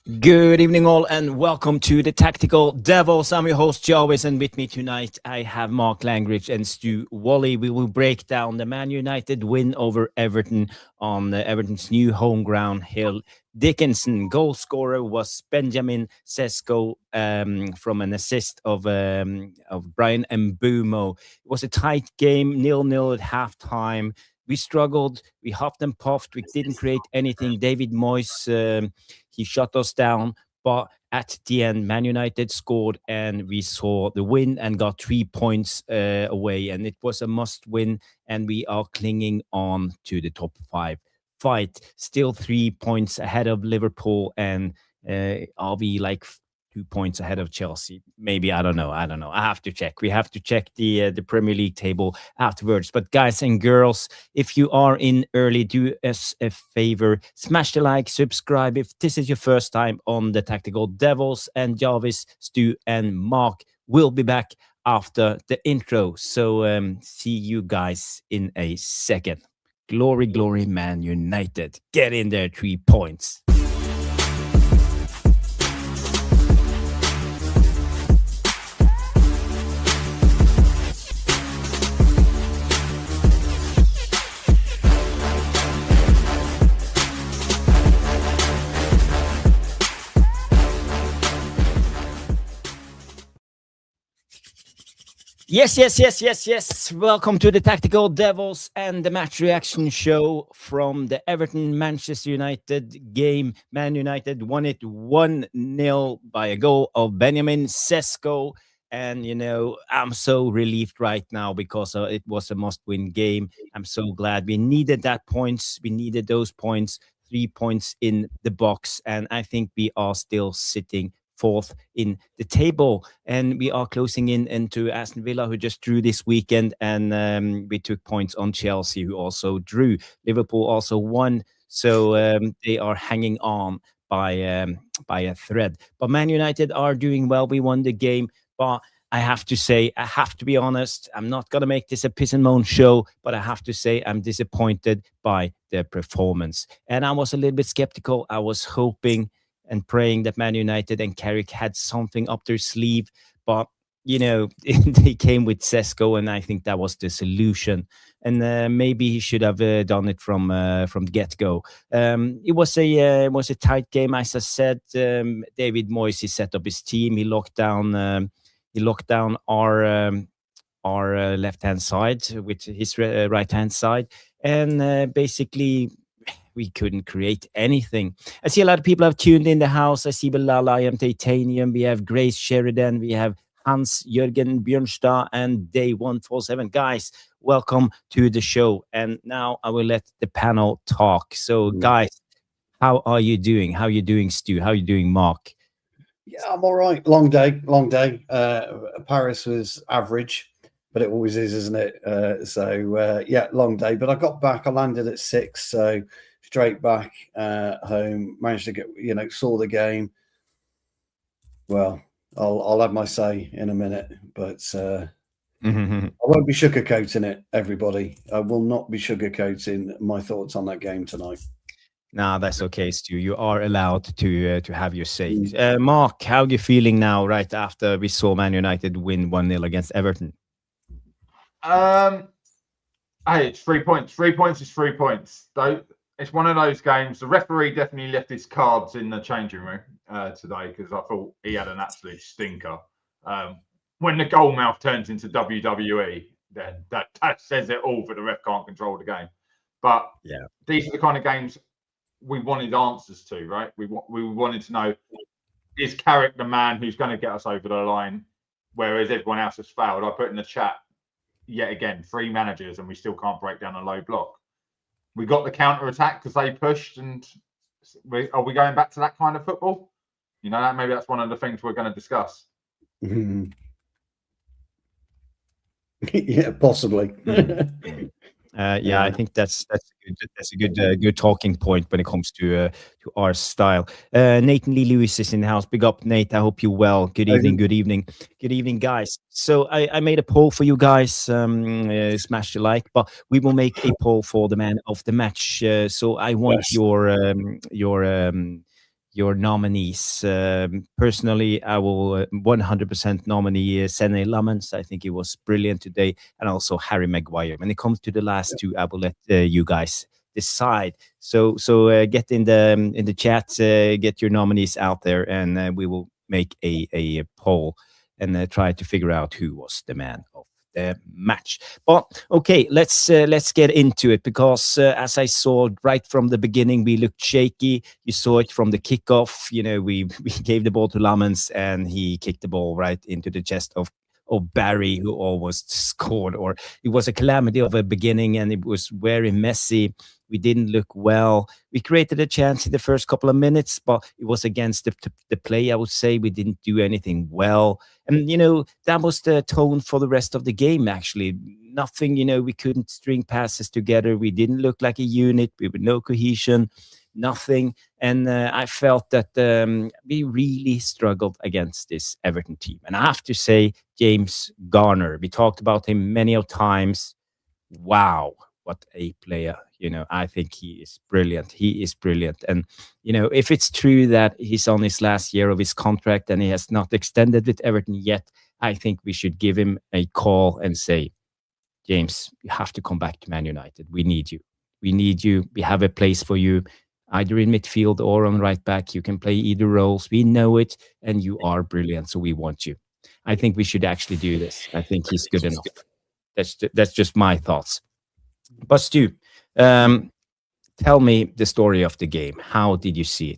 Good evening, all, and welcome to the Tactical Devils. I'm your host, Jarvis, and with me tonight I have Mark Langridge and Stu Wally. We will break down the Man United win over Everton on Everton's new home ground, Hill Dickinson. Goal scorer was Benjamin Šeško from an assist of Brian Mbeumo. It was a tight game, 0-0 at halftime. We struggled, we huffed and puffed, we didn't create anything. David Moyes, he shut us down, but at the end, Man United scored and we saw the win and got 3 points away. And it was a must win, and we are clinging on to the top five fight. Still 3 points ahead of Liverpool, and are we like 2 points ahead of Chelsea? Maybe, I don't know. I have to check. We have to check the Premier League table afterwards. But guys and girls, if you are in early, do us a favor, smash the like, subscribe if this is your first time on the Tactical Devils. And Jarvis, Stu, and Mark will be back after the intro. So see you guys in a second. Glory, glory, Man United. Get in there, 3 points. Yes. Welcome to the Tactical Devils and the match reaction show from the Everton-Manchester United game. Man United won it 1-0 by a goal of Benjamin Šeško. And, I'm so relieved right now because it was a must-win game. I'm so glad we needed that points. We needed those points, 3 points in the box. And I think we are still sitting fourth in the table, and we are closing in into Aston Villa, who just drew this weekend, and we took points on Chelsea, who also drew. Liverpool also won, so they are hanging on by a thread. But Man United are doing well. We won the game, but I have to be honest, I'm not going to make this a piss and moan show, but I have to say I'm disappointed by their performance. And I was a little bit skeptical. I was hoping and praying that Man United and Carrick had something up their sleeve. But, they came with Šeško, and I think that was the solution. And maybe he should have done it from get-go. It was a tight game, as I said. David Moyes, he set up his team. He locked down our left-hand side with his right-hand side. And basically, we couldn't create anything. I see a lot of people have tuned in the house. I see Bilal, I am Titanium. We have Grace Sheridan. We have Hans Jürgen Björnstad and Day 147. Guys, welcome to the show. And now I will let the panel talk. So, guys, how are you doing? How are you doing, Stu? How are you doing, Mark? Yeah, I'm all right. Long day. Paris was average, but it always is, isn't it? Long day. But I got back. I landed at 6, so straight back home. Managed to get, saw the game. Well, I'll have my say in a minute, but I won't be sugarcoating it, everybody. I will not be sugarcoating my thoughts on that game tonight. No, that's okay, Stu. You are allowed to have your say. Mark, how are you feeling now, right after we saw Man United win 1-0 against Everton? Hey, it's 3 points. 3 points is 3 points. It's one of those games. The referee definitely left his cards in the changing room today, because I thought he had an absolute stinker. When the goal mouth turns into WWE, then that says it all. For the ref can't control the game. But yeah, these are the kind of games we wanted answers to, right? We wanted to know, is Carrick the man who's going to get us over the line, whereas everyone else has failed? I put in the chat, yet again, 3 managers and we still can't break down a low block. We got the counter-attack because they pushed, and are we going back to that kind of football? Maybe that's one of the things we're going to discuss. Yeah, possibly. I think that's a good talking point when it comes to our style. Nathan Lee Lewis is in the house. Big up, Nate. I hope you're well. Good evening, guys. So I made a poll for you guys. Smash the like, but we will make a poll for the man of the match. So I want your your nominees. Personally, I will 100% nominee Sene Lammens. I think he was brilliant today, and also Harry Maguire. When it comes to the last two, I will let you guys decide. So get in the chat, get your nominees out there, and we will make a poll and try to figure out who was the man of the match. But okay, let's get into it, because as I saw right from the beginning, we looked shaky. You saw it from the kickoff. You know, we gave the ball to Lammens, and he kicked the ball right into the chest of Barry, who almost scored. Or it was a calamity of a beginning, and it was very messy. We didn't look well. We created a chance in the first couple of minutes, but it was against the play, I would say. We didn't do anything well. And, you know, that was the tone for the rest of the game, actually. Nothing, you know, we couldn't string passes together. We didn't look like a unit. We were no cohesion, nothing. And I felt that we really struggled against this Everton team. And I have to say, James Garner, we talked about him many of times. Wow, what a player. You know, I think he is brilliant. He is brilliant. And, you know, if it's true that he's on his last year of his contract and he has not extended with Everton yet, I think we should give him a call and say, James, you have to come back to Man United. We need you. We need you. We have a place for you, either in midfield or on right back. You can play either roles. We know it, and you are brilliant, so we want you. I think we should actually do this. I think he's good enough. That's just my thoughts. But Stu, tell me the story of the game. How did you see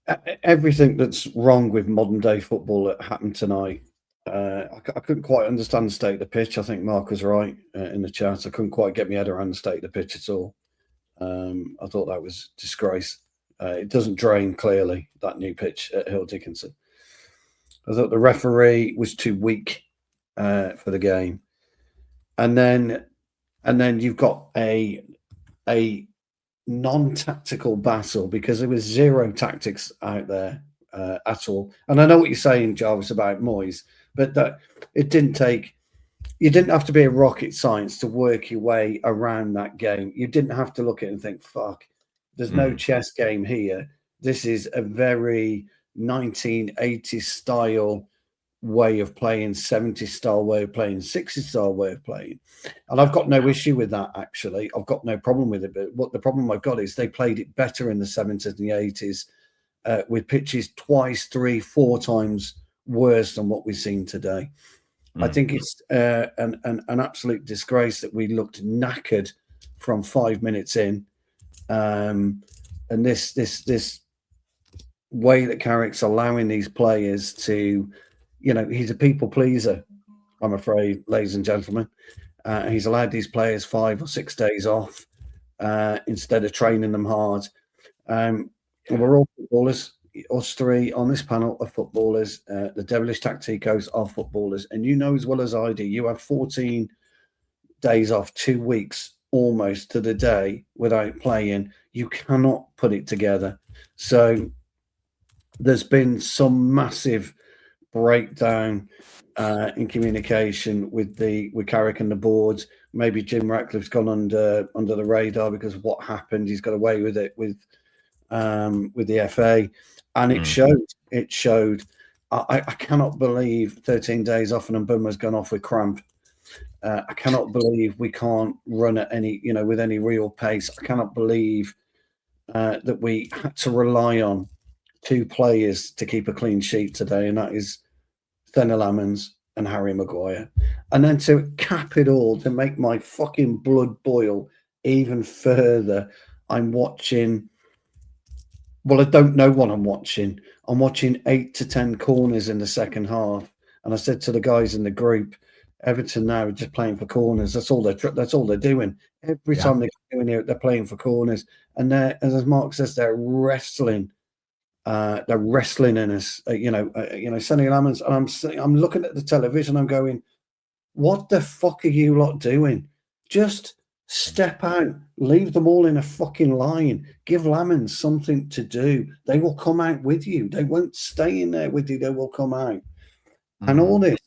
it? Everything that's wrong with modern day football that happened tonight. I couldn't quite understand the state of the pitch. I think Mark was right in the chat. I couldn't quite get my head around the state of the pitch at all. I thought that was a disgrace. It doesn't drain clearly, that new pitch at Hill Dickinson. I thought the referee was too weak for the game. And then you've got a non-tactical battle, because there was zero tactics out there at all. And I know what you're saying, Jarvis, about Moyes, but that it didn't take. You didn't have to be a rocket science to work your way around that game. You didn't have to look at it and think, "Fuck, there's no chess game here. This is a very 1980s style way of playing, 70s style way of playing, 60s style way of playing." And I've got no issue with that, actually. I've got no problem with it. But what the problem I've got is they played it better in the 70s and the 80s with pitches twice, 3, 4 times worse than what we've seen today. I think it's an absolute disgrace that we looked knackered from 5 minutes in. And this way that Carrick's allowing these players to, you know, he's a people pleaser, I'm afraid, ladies and gentlemen. He's allowed these players 5 or 6 days off instead of training them hard. And we're all footballers. Us three on this panel are footballers. The Devilish Tacticos are footballers. And you know as well as I do, you have 14 days off, 2 weeks almost to the day without playing. You cannot put it together. So there's been some massive breakdown in communication with Carrick and the board. Maybe Jim Ratcliffe's gone under the radar because of what happened. He's got away with it with the FA, and it showed. I cannot believe 13 days off and Mbeumo's gone off with cramp. I cannot believe we can't run at any, with any real pace. I cannot believe that we had to rely on 2 players to keep a clean sheet today, and that is Sene Lammens and Harry Maguire. And then to cap it all, to make my fucking blood boil even further, I'm watching. Well, I don't know what I'm watching. I'm watching 8 to 10 corners in the second half. And I said to the guys in the group, Everton now are just playing for corners. That's all they're doing. Every time they're doing it, they're playing for corners. And as Mark says, they're wrestling. They're wrestling in us. Sene Lammens. And I'm looking at the television. I'm going, what the fuck are you lot doing? Just step out, leave them all in a fucking line. Give Lammens something to do. They will come out with you. They won't stay in there with you. They will come out. And all this,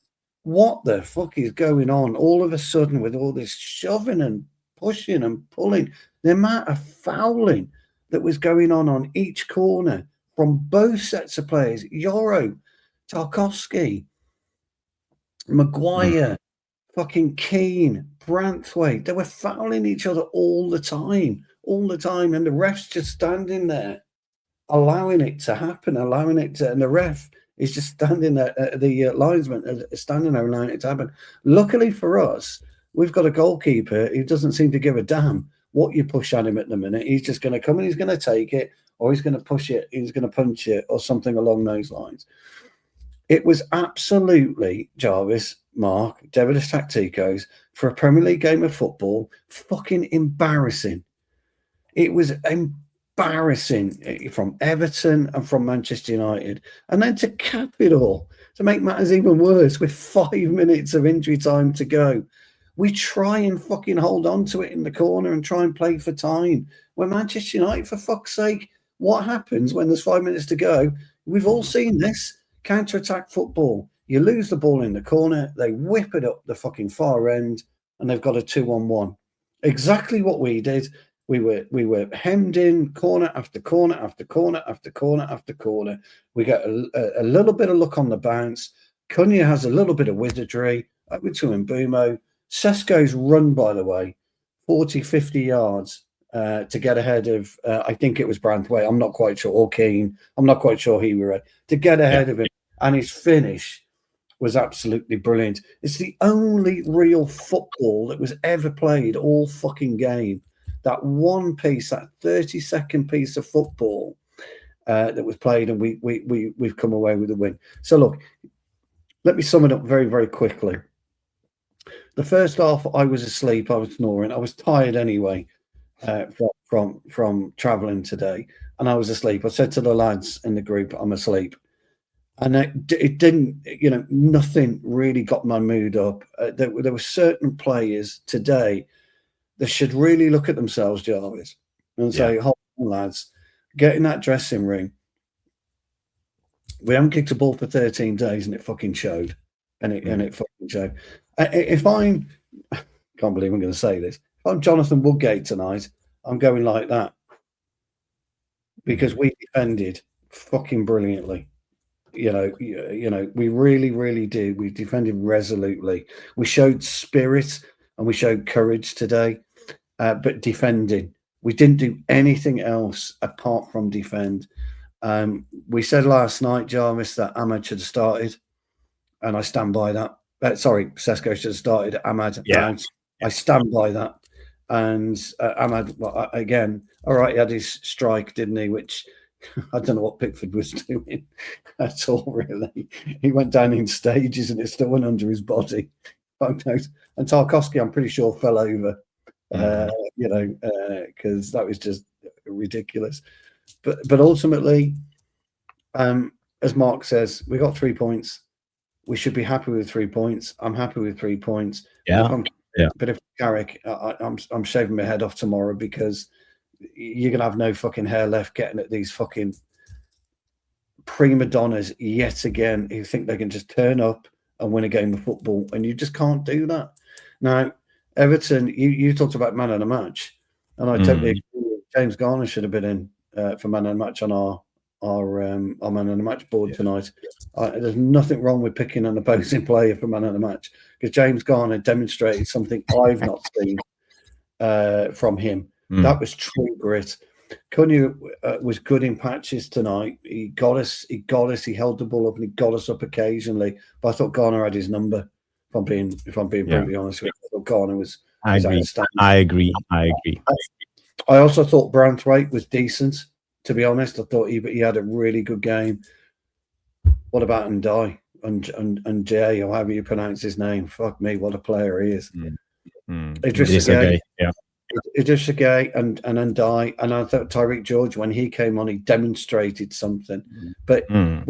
what the fuck is going on? All of a sudden, with all this shoving and pushing and pulling, the amount of fouling that was going on each corner from both sets of players. Yoro, Tarkowski, Maguire, fucking Keane, Branthwaite. They were fouling each other all the time. And the ref's just standing there, allowing it to happen, and the ref is just standing there, the linesman standing there allowing it to happen. Luckily for us, we've got a goalkeeper who doesn't seem to give a damn what you push at him at the minute. He's just going to come and he's going to take it, or he's going to push it, he's going to punch it, or something along those lines. It was absolutely, Jarvis, Mark, Devidas Tacticos, for a Premier League game of football, fucking embarrassing. It was embarrassing from Everton and from Manchester United. And then to cap it all, to make matters even worse, with 5 minutes of injury time to go, we try and fucking hold on to it in the corner and try and play for time. When Manchester United, for fuck's sake, what happens when there's 5 minutes to go? We've all seen this. Counter-attack football. You lose the ball in the corner, they whip it up the fucking far end, and they've got a 2-on-1. Exactly what we did. We were hemmed in corner after corner after corner after corner after corner. We got a little bit of luck on the bounce. Cunha has a little bit of wizardry. Over to Mbumo. Šeško's run, by the way, 40, 50 yards to get ahead of, I think it was Branthwaite. I'm not quite sure. Or Keane. I'm not quite sure he were ready. To get ahead of him. And his finish was absolutely brilliant. It's the only real football that was ever played all fucking game. That one piece, that 30-second piece of football that was played, and we've come away with a win. So look, let me sum it up very, very quickly. The first half, I was asleep. I was snoring. I was tired anyway from travelling today, and I was asleep. I said to the lads in the group, I'm asleep. And it didn't, nothing really got my mood up. There were certain players today that should really look at themselves, Jarvis, and say, hold on, lads, get in that dressing room. We haven't kicked a ball for 13 days, and it fucking showed. And it fucking showed. If I'm, I can't believe I'm going to say this, if I'm Jonathan Woodgate tonight, I'm going like that. Because we defended fucking brilliantly. We really, really did. We defended resolutely. We showed spirit and we showed courage today, but defending. We didn't do anything else apart from defend. We said last night, Jarvis, that Ahmad should have started, and I stand by that. Šeško should have started. Ahmad, I stand by that. And Ahmad, again, all right, he had his strike, didn't he? Which I don't know what Pickford was doing at all, really. He went down in stages and it still went under his body. And Tarkowski, I'm pretty sure, fell over, because that was just ridiculous. But ultimately, as Mark says, we got 3 points. We should be happy with 3 points. I'm happy with 3 points. But if Carrick, I'm shaving my head off tomorrow, because you're going to have no fucking hair left getting at these fucking prima donnas yet again who think they can just turn up and win a game of football, and you just can't do that. Now, Everton, you talked about man of the match, and I totally agree. James Garner should have been in for man of the match on our man of the match board tonight. There's nothing wrong with picking an opposing player for man of the match, because James Garner demonstrated something I've not seen from him. That was true grit. Cunha was good in patches tonight. He got us. He held the ball up and he got us up occasionally. But I thought Garner had his number. If I'm being brutally honest with you, I thought Garner was. I agree. I also thought Branthwaite was decent. To be honest, I thought he had a really good game. What about Ndai and Jay, or however you pronounce his name? Fuck me, what a player he is. Idrissa Gueye and Ndai, and I thought Tyreek George, when he came on, he demonstrated something. But when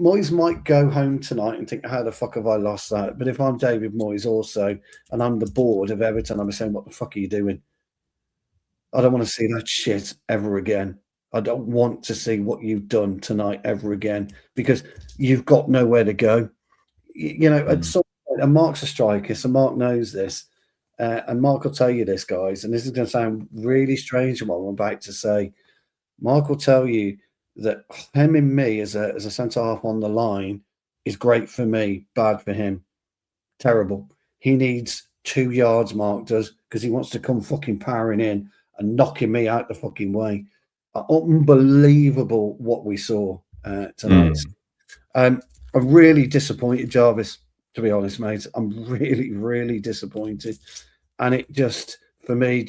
Moyes might go home tonight and think, how the fuck have I lost that? But if I'm David Moyes also, and I'm the board of Everton, I'm saying, what the fuck are you doing? I don't want to see that shit ever again. I don't want to see what you've done tonight ever again, because you've got nowhere to go. At some point, and Mark's a striker, so Mark knows this. and Mark will tell you this, guys, and this is going to sound really strange what I'm about to say. Mark will tell you that him and me as a centre half on the line is great for me, bad for him. Terrible. He needs 2 yards, Mark does, because he wants to come fucking powering in and knocking me out the fucking way. Unbelievable what we saw tonight. I'm really disappointed, Jarvis, to be honest, mate. I'm really, really disappointed. And it just, for me,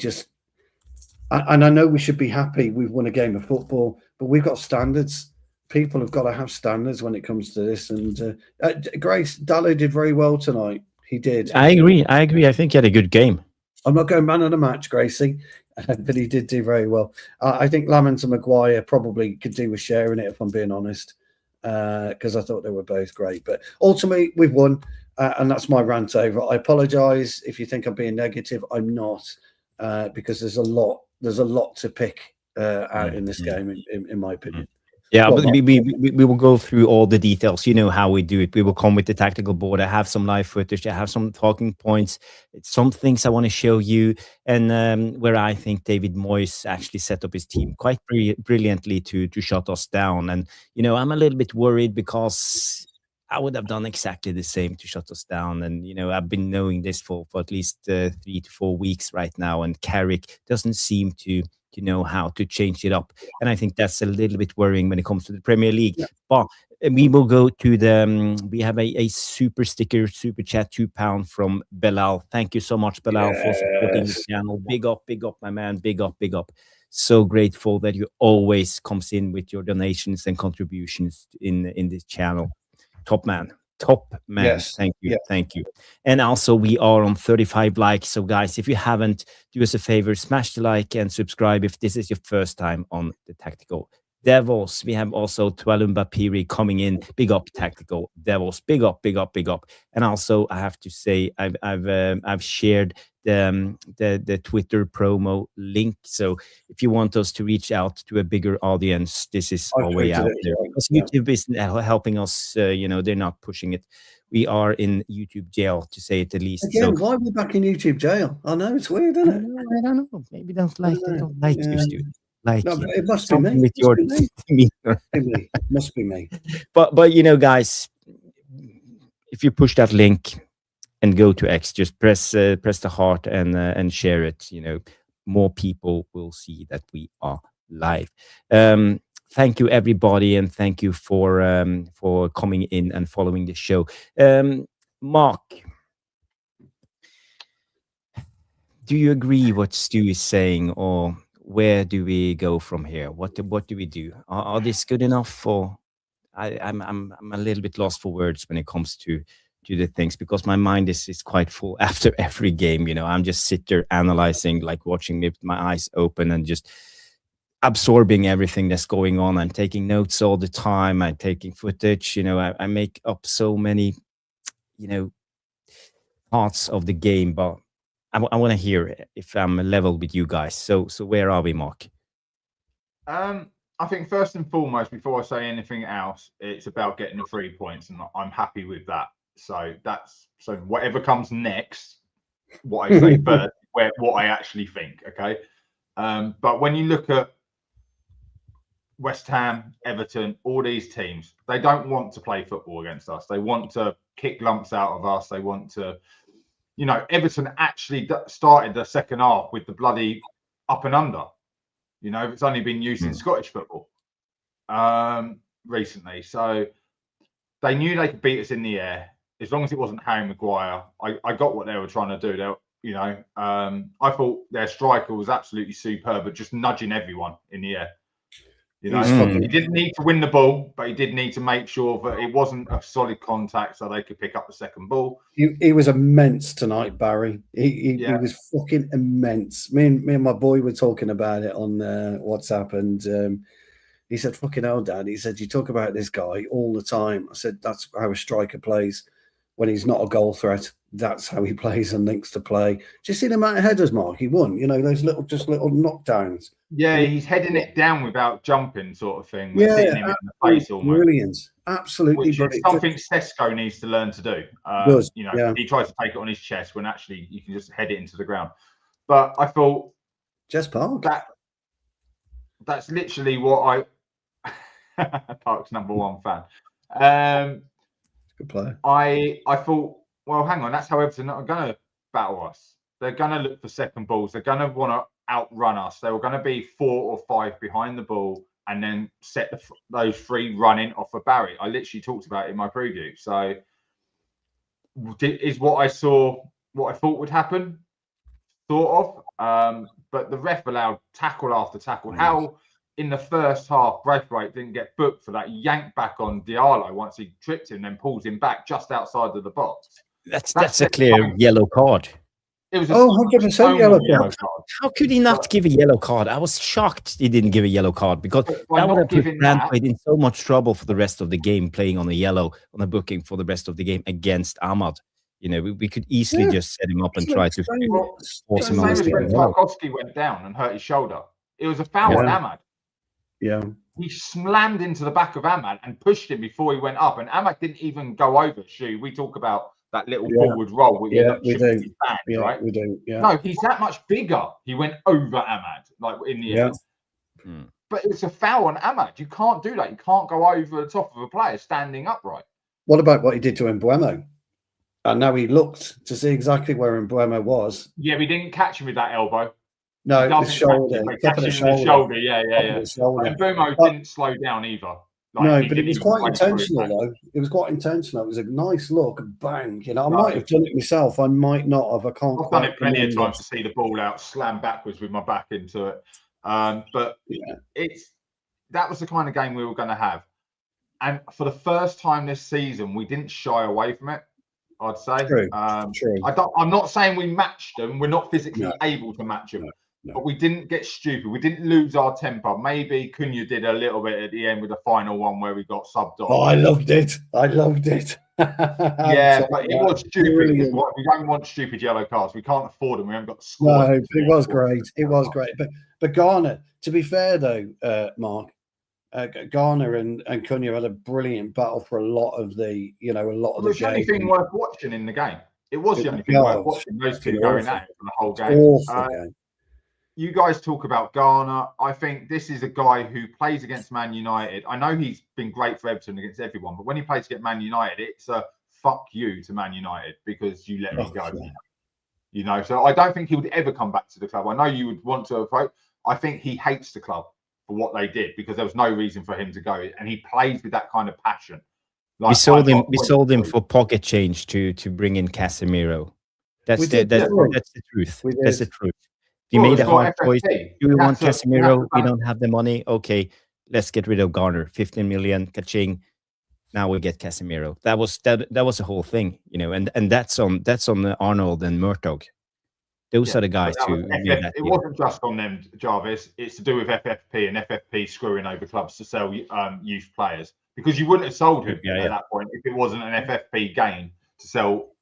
and I know we should be happy we've won a game of football, but we've got standards. People have got to have standards when it comes to this. And Grace, Dallo did very well tonight. He did. I agree. I think he had a good game. I'm not going man of the match, Gracie, but he did do very well. I think Lamont and Maguire probably could do with sharing it, if I'm being honest, because I thought they were both great. But ultimately, we've won, and that's my rant over. I apologise if you think I'm being negative. I'm not, because there's a lot to pick out in this game, in my opinion. Yeah, but we will go through all the details. You know how we do it. We will come with the tactical board. I have some live footage. I have some talking points. Some things I want to show you, and where I think David Moyes actually set up his team quite brilliantly to shut us down. And I'm a little bit worried because I would have done exactly the same to shut us down. And I've been knowing this for at least 3 to 4 weeks right now. And Carrick doesn't seem to know how to change it up, and I think that's a little bit worrying when it comes to the Premier League. Yeah. But we will go to the we have a super sticker, super chat, £2 from Belal. Thank you so much, Belal, for supporting the channel. Big up, my man. Big up. So grateful that you always comes in with your donations and contributions in this channel. Top man. Yes. Thank you. And also, we are on 35 likes. So guys, if you haven't, do us a favor, smash the like and subscribe if this is your first time on the Tactical Devils. We have also Twalumba Piri coming in. Big up, Tactical Devils. Big up. And also, I have to say, I've shared the Twitter promo link. So if you want us to reach out to a bigger audience, this is our way out there. Because YouTube isn't helping us. They're not pushing it. We are in YouTube jail, to say it the least. Again, why are we back in YouTube jail? I know, it's weird, isn't it? I don't know. Maybe they don't like you, Stu. It must be me. With your Must be me. But guys, if you push that link and go to X, just press the heart and share it. More people will see that we are live. Thank you, everybody, and thank you for coming in and following the show. Mark, do you agree what Stu is saying, or where do we go from here? What do we do? Are this good enough? Or I'm a little bit lost for words when it comes to the things, because my mind is quite full after every game. I'm just sit there analyzing, like watching me with my eyes open and just absorbing everything that's going on. I'm taking notes all the time. I'm taking footage. I make up so many, parts of the game, but I want to hear if I'm level with you guys. So where are we, Mark? I think first and foremost, before I say anything else, it's about getting the 3 points, and I'm happy with that. So whatever comes next, what I say first, what I actually think. Okay. But when you look at West Ham, Everton, all these teams, they don't want to play football against us. They want to kick lumps out of us. They want to, Everton actually started the second half with the bloody up and under. It's only been used in Scottish football recently. So they knew they could beat us in the air as long as it wasn't Harry Maguire. I got what they were trying to do. I thought their striker was absolutely superb at just nudging everyone in the air. He didn't need to win the ball, but he did need to make sure that it wasn't a solid contact so they could pick up the second ball. He was immense tonight, Barry. He was fucking immense. Me and my boy were talking about it on WhatsApp, and he said, "Fucking hell, Dad." He said, "You talk about this guy all the time." I said, "That's how a striker plays." when he's not a goal threat, that's how he plays and links to play. Do you see the amount of headers, Mark? He won. Those little knockdowns. Yeah, he's heading it down without jumping, sort of thing. Yeah, hitting him in the face almost. Brilliant. Absolutely Which brilliant. Is something Šeško needs to learn to do. He tries to take it on his chest when actually you can just head it into the ground. But I thought Jess Park. That's literally what Park's #1 fan. Good player. I thought, well, hang on, that's how Everton are going to battle us. They're going to look for second balls. They're going to want to outrun us. They were going to be 4 or 5 behind the ball and then set those 3 running off of Barry. I literally talked about it in my preview. So is what I saw, what I thought would happen, sort of. But the ref allowed tackle after tackle. How in the first half, Braithwaite didn't get booked for that yank back on Diallo once he tripped him, then pulls him back just outside of the box. That's a clear yellow card. It was 100% yellow card. How could he not give a yellow card? I was shocked he didn't give a yellow card because that would have put Braithwaite in so much trouble for the rest of the game, playing on a booking for the rest of the game against Ahmad. We could easily just set him up and try to force him on the when Tarkowski went down and hurt his shoulder. It was a foul on Ahmad. Yeah. He slammed into the back of Ahmad and pushed him before he went up. And Ahmad didn't even go over Shu. We talk about that little forward roll. We do. Right? We do. Yeah. No, he's that much bigger. He went over Ahmad, like in the end. But it's a foul on Ahmad. You can't do that. You can't go over the top of a player standing upright. What about what he did to Mbeumo? And now he looked to see exactly where Mbeumo was. Yeah, we didn't catch him with that elbow. No, the shoulder. The shoulder. Yeah. And Mbeumo didn't slow down either. No, but it was quite intentional, though. It was quite intentional. It was a nice look, bang. I might have done it myself. I might not have. I've done it plenty of times to see the ball out, slam backwards with my back into it. But that was the kind of game we were going to have. And for the first time this season, we didn't shy away from it, I'd say. True. I'm not saying we matched them. We're not physically able to match them. No. But we didn't get stupid. We didn't lose our temper. Maybe Cunha did a little bit at the end with the final one where we got subbed off. Oh, I loved it. But it was stupid. We don't want stupid yellow cards. We can't afford them. We haven't got the score. No, but it was great. It was great. But Garner, to be fair though, Mark, Garner and Cunha had a brilliant battle for a lot of the, the game. It was the only thing worth watching in the game. It was the only thing worth watching. Those two going at it for the whole game. You guys talk about Garner. I think this is a guy who plays against Man United. I know he's been great for Everton against everyone, but when he plays against Man United, it's a fuck you to Man United because you let me go. So I don't think he would ever come back to the club. I know you would want to approach. I think he hates the club for what they did because there was no reason for him to go, and he plays with that kind of passion. We sold him for pocket change to bring in Casemiro. That's the truth. That's the truth. We made a hard choice. Do we want Casemiro? We don't have the money. Okay, let's get rid of Garner. 15 million, ka-ching. Now we get Casemiro. That was the whole thing, and that's on Arnold and Murtog. Those are the guys who. It wasn't just on them, Jarvis. It's to do with FFP and FFP screwing over clubs to sell youth players because you wouldn't have sold him at that point if it wasn't an FFP gain to sell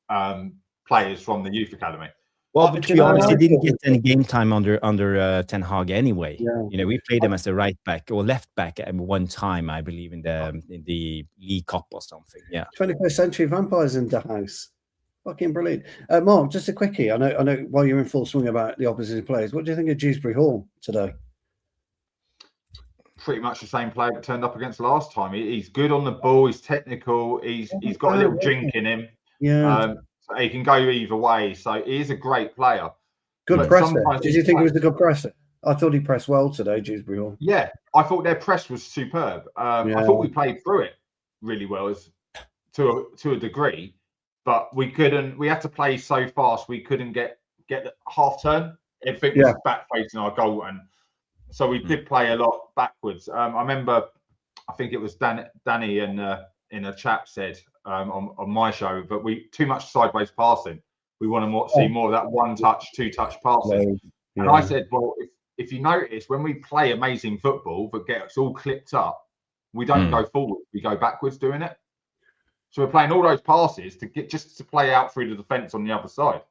players from the youth academy. Well, to be honest, he didn't get any game time under Ten Hag anyway. Yeah. We played him as a right back or left back at one time, I believe, in the League Cup or something. Yeah. 21st century vampires in the house. Fucking brilliant. Mark, just a quickie. I know. While you're in full swing about the opposition players, what do you think of Dewsbury Hall today? Pretty much the same player that turned up against last time. He's good on the ball. He's technical. He's got a little drink in him. Yeah. He can go either way, so he is a great player. Good presser. Did you think he was a good presser? I thought he pressed well today, Dewsbury Hall. Yeah, I thought their press was superb. I thought we played through it really well, to a degree, but we couldn't. We had to play so fast, we couldn't get the half turn. Everything was back facing our goal, and so we did play a lot backwards. I remember, I think it was Danny in a chat said. On my show, but we too much sideways passing. We want to see more of that one touch, two touch passing. Yeah. And I said, well, if you notice, when we play amazing football but gets all clipped up, we don't go forward. We go backwards doing it. So we're playing all those passes to get just to play out through the defence on the other side.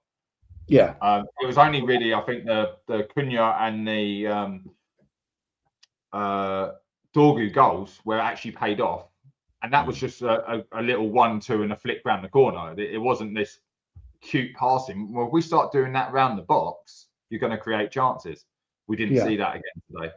Yeah. It was only really, I think, the Cunha and the Dorgu goals where it actually paid off. And that was just a little 1-2 and a flick round the corner. It wasn't this cute passing. Well, if we start doing that round the box, you're going to create chances. We didn't see that again today.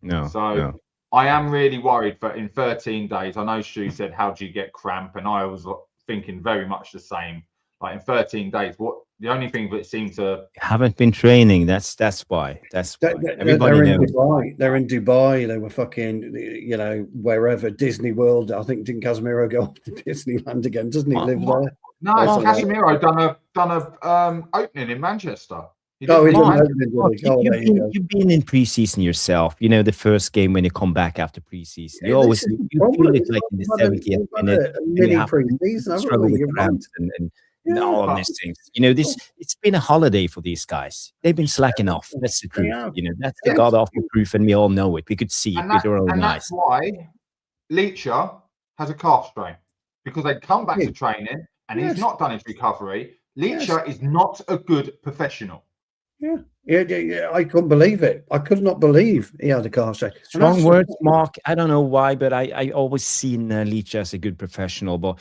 No. So I am really worried for in 13 days. I know Stu said, how do you get cramp? And I was thinking very much the same. Like in 13 days, the only thing that seemed to haven't been training. That's why. Everybody knows. They're in Dubai. They were fucking, wherever, Disney World. I think, didn't Casemiro go up to Disneyland again? Doesn't he live there? No, Casemiro done a opening in Manchester. You've been in preseason yourself. You know, the first game when you come back after preseason, you feel it like in the 70th minute. Mini preseason, struggle with cramps and all of these things. You know, it's been a holiday for these guys. They've been slacking off. That's the truth. You know, that's the god awful proof, and we all know it. We could see it with our own eyes. That's why Leacher has a calf strain, because they come back to training and he's not done his recovery. Leacher is not a good professional. Yeah. I couldn't believe it. I could not believe he had a calf strain. Strong words, Mark. I don't know why, but I always seen Leach as a good professional, but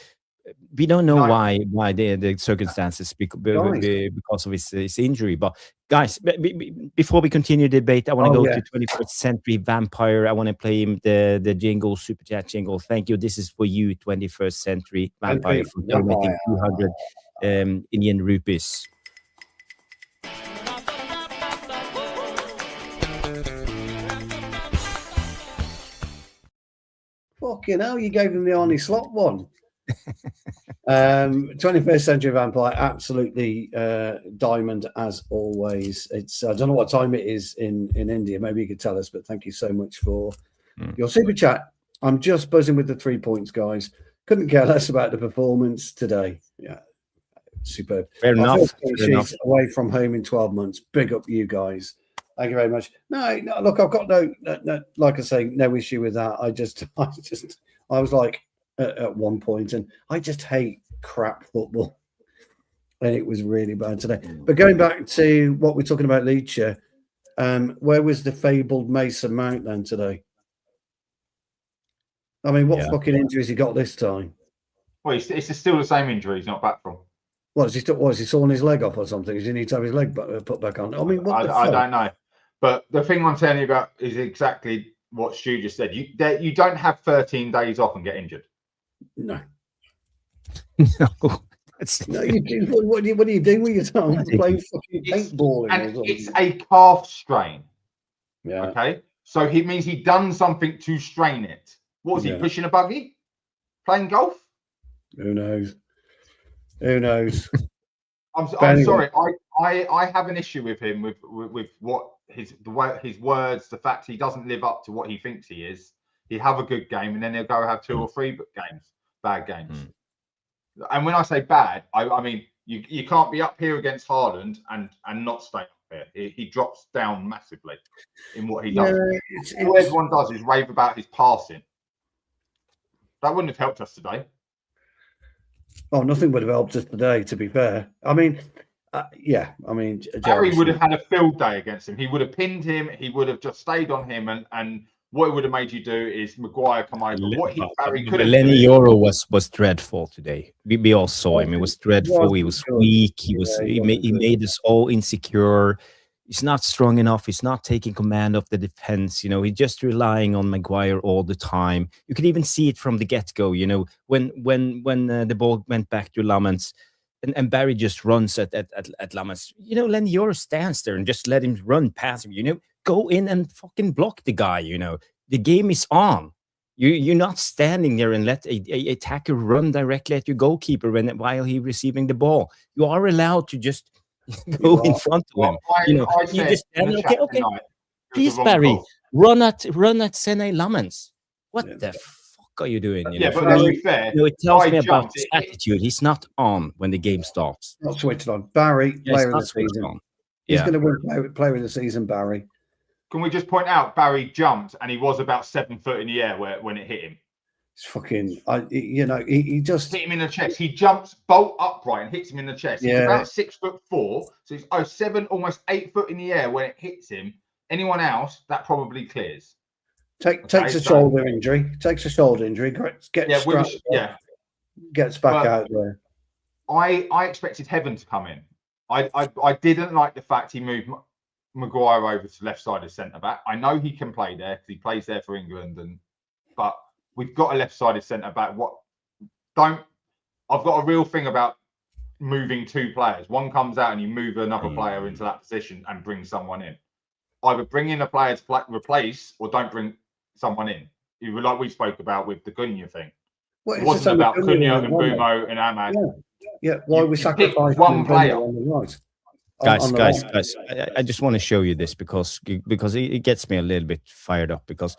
we don't know why the circumstances because of his injury. But guys, before we continue the debate, I want to go to 21st Century Vampire. I want to play him the jingle, super chat jingle. Thank you. This is for you, 21st Century Vampire, for donating 200 Indian rupees. Fucking hell, you gave him the Arnie Slot one. 21st Century Vampire, absolutely diamond as always. It's I don't know what time it is in India. Maybe you could tell us, but thank you so much for your super chat. I'm just buzzing with the 3 points, guys. Couldn't care less about the performance today. Yeah, superb. Fair enough. Away from home in 12 months. Big up you guys. Thank you very much. No, look, I've got no, like I say, no issue with that. I was like at one point, and I just hate crap football, and it was really bad today. But going back to what we're talking about, Leacher, where was the fabled Mason Mount then today? I mean, what fucking injuries he got this time? Well, it's still the same injury he's not back from. What is he sawing his leg off or something? Does he need to have his leg put back on? I mean, I don't know. But the thing I'm telling you about is exactly what Stu just said. You don't have 13 days off and get injured. No. No, you do. What do you do with your time? Playing fucking paintballing. And it's a calf strain. Yeah. Okay. So it means he done something to strain it. What was he, pushing a buggy? Playing golf? Who knows? I'm sorry. I have an issue with him with what his words, the fact he doesn't live up to what he thinks he is. He'll have a good game and then he'll go have 2 or 3 bad games. And when I say bad, I mean you can't be up here against Haaland and not stay up here. He drops down massively in what he does. All everyone does is rave about his passing. That wouldn't have helped us today. Oh, nothing would have helped us today, to be fair. I mean, Barry would have had a field day against him. He would have pinned him. He would have just stayed on him. And what it would have made you do is Maguire come over. Barry could have. Lenny Yoro was dreadful today. We all saw him. It was dreadful. He was weak. He made us all insecure. He's not strong enough. He's not taking command of the defense. You know, he's just relying on Maguire all the time. You could even see it from the get-go. You know, when the ball went back to Lamans, and Barry just runs at Lamans. You know, Lenny Yoro stands there and just let him run past him. You know, go in and fucking block the guy. You know, the game is on. You're not standing there and let a attacker run directly at your goalkeeper while he's receiving the ball. You are allowed to just go in front of him. You just stand. Okay. Please, Barry, run at Sene Lamans. What the fuck are you doing? You know, but to be fair, it tells me about his attitude. He's not on when the game starts. Not switched on. Barry, player of the season. He's going to win player of the season, Barry. Can we just point out Barry jumped and he was about 7 foot in the air when it hit him? It's fucking. He just hit him in the chest. He jumps bolt upright and hits him in the chest. He's about 6'4", so he's 7, almost 8 foot in the air when it hits him. Anyone else, that probably clears. Takes a shoulder injury. Takes a shoulder injury. Gets back out there. I expected Heaven to come in. I didn't like the fact he moved Maguire over to left side as centre back. I know he can play there because he plays there for England, but we've got a left-sided centre back. I've got a real thing about moving two players. One comes out and you move another player into that position and bring someone in. Either bring in a player to replace or don't bring someone in. Like we spoke about with the Cunha thing. Well, it wasn't about Cunha and Bumo and Ahmad. Yeah. Why we sacrificed one player on the right? Guys, I just want to show you this because it gets me a little bit fired up because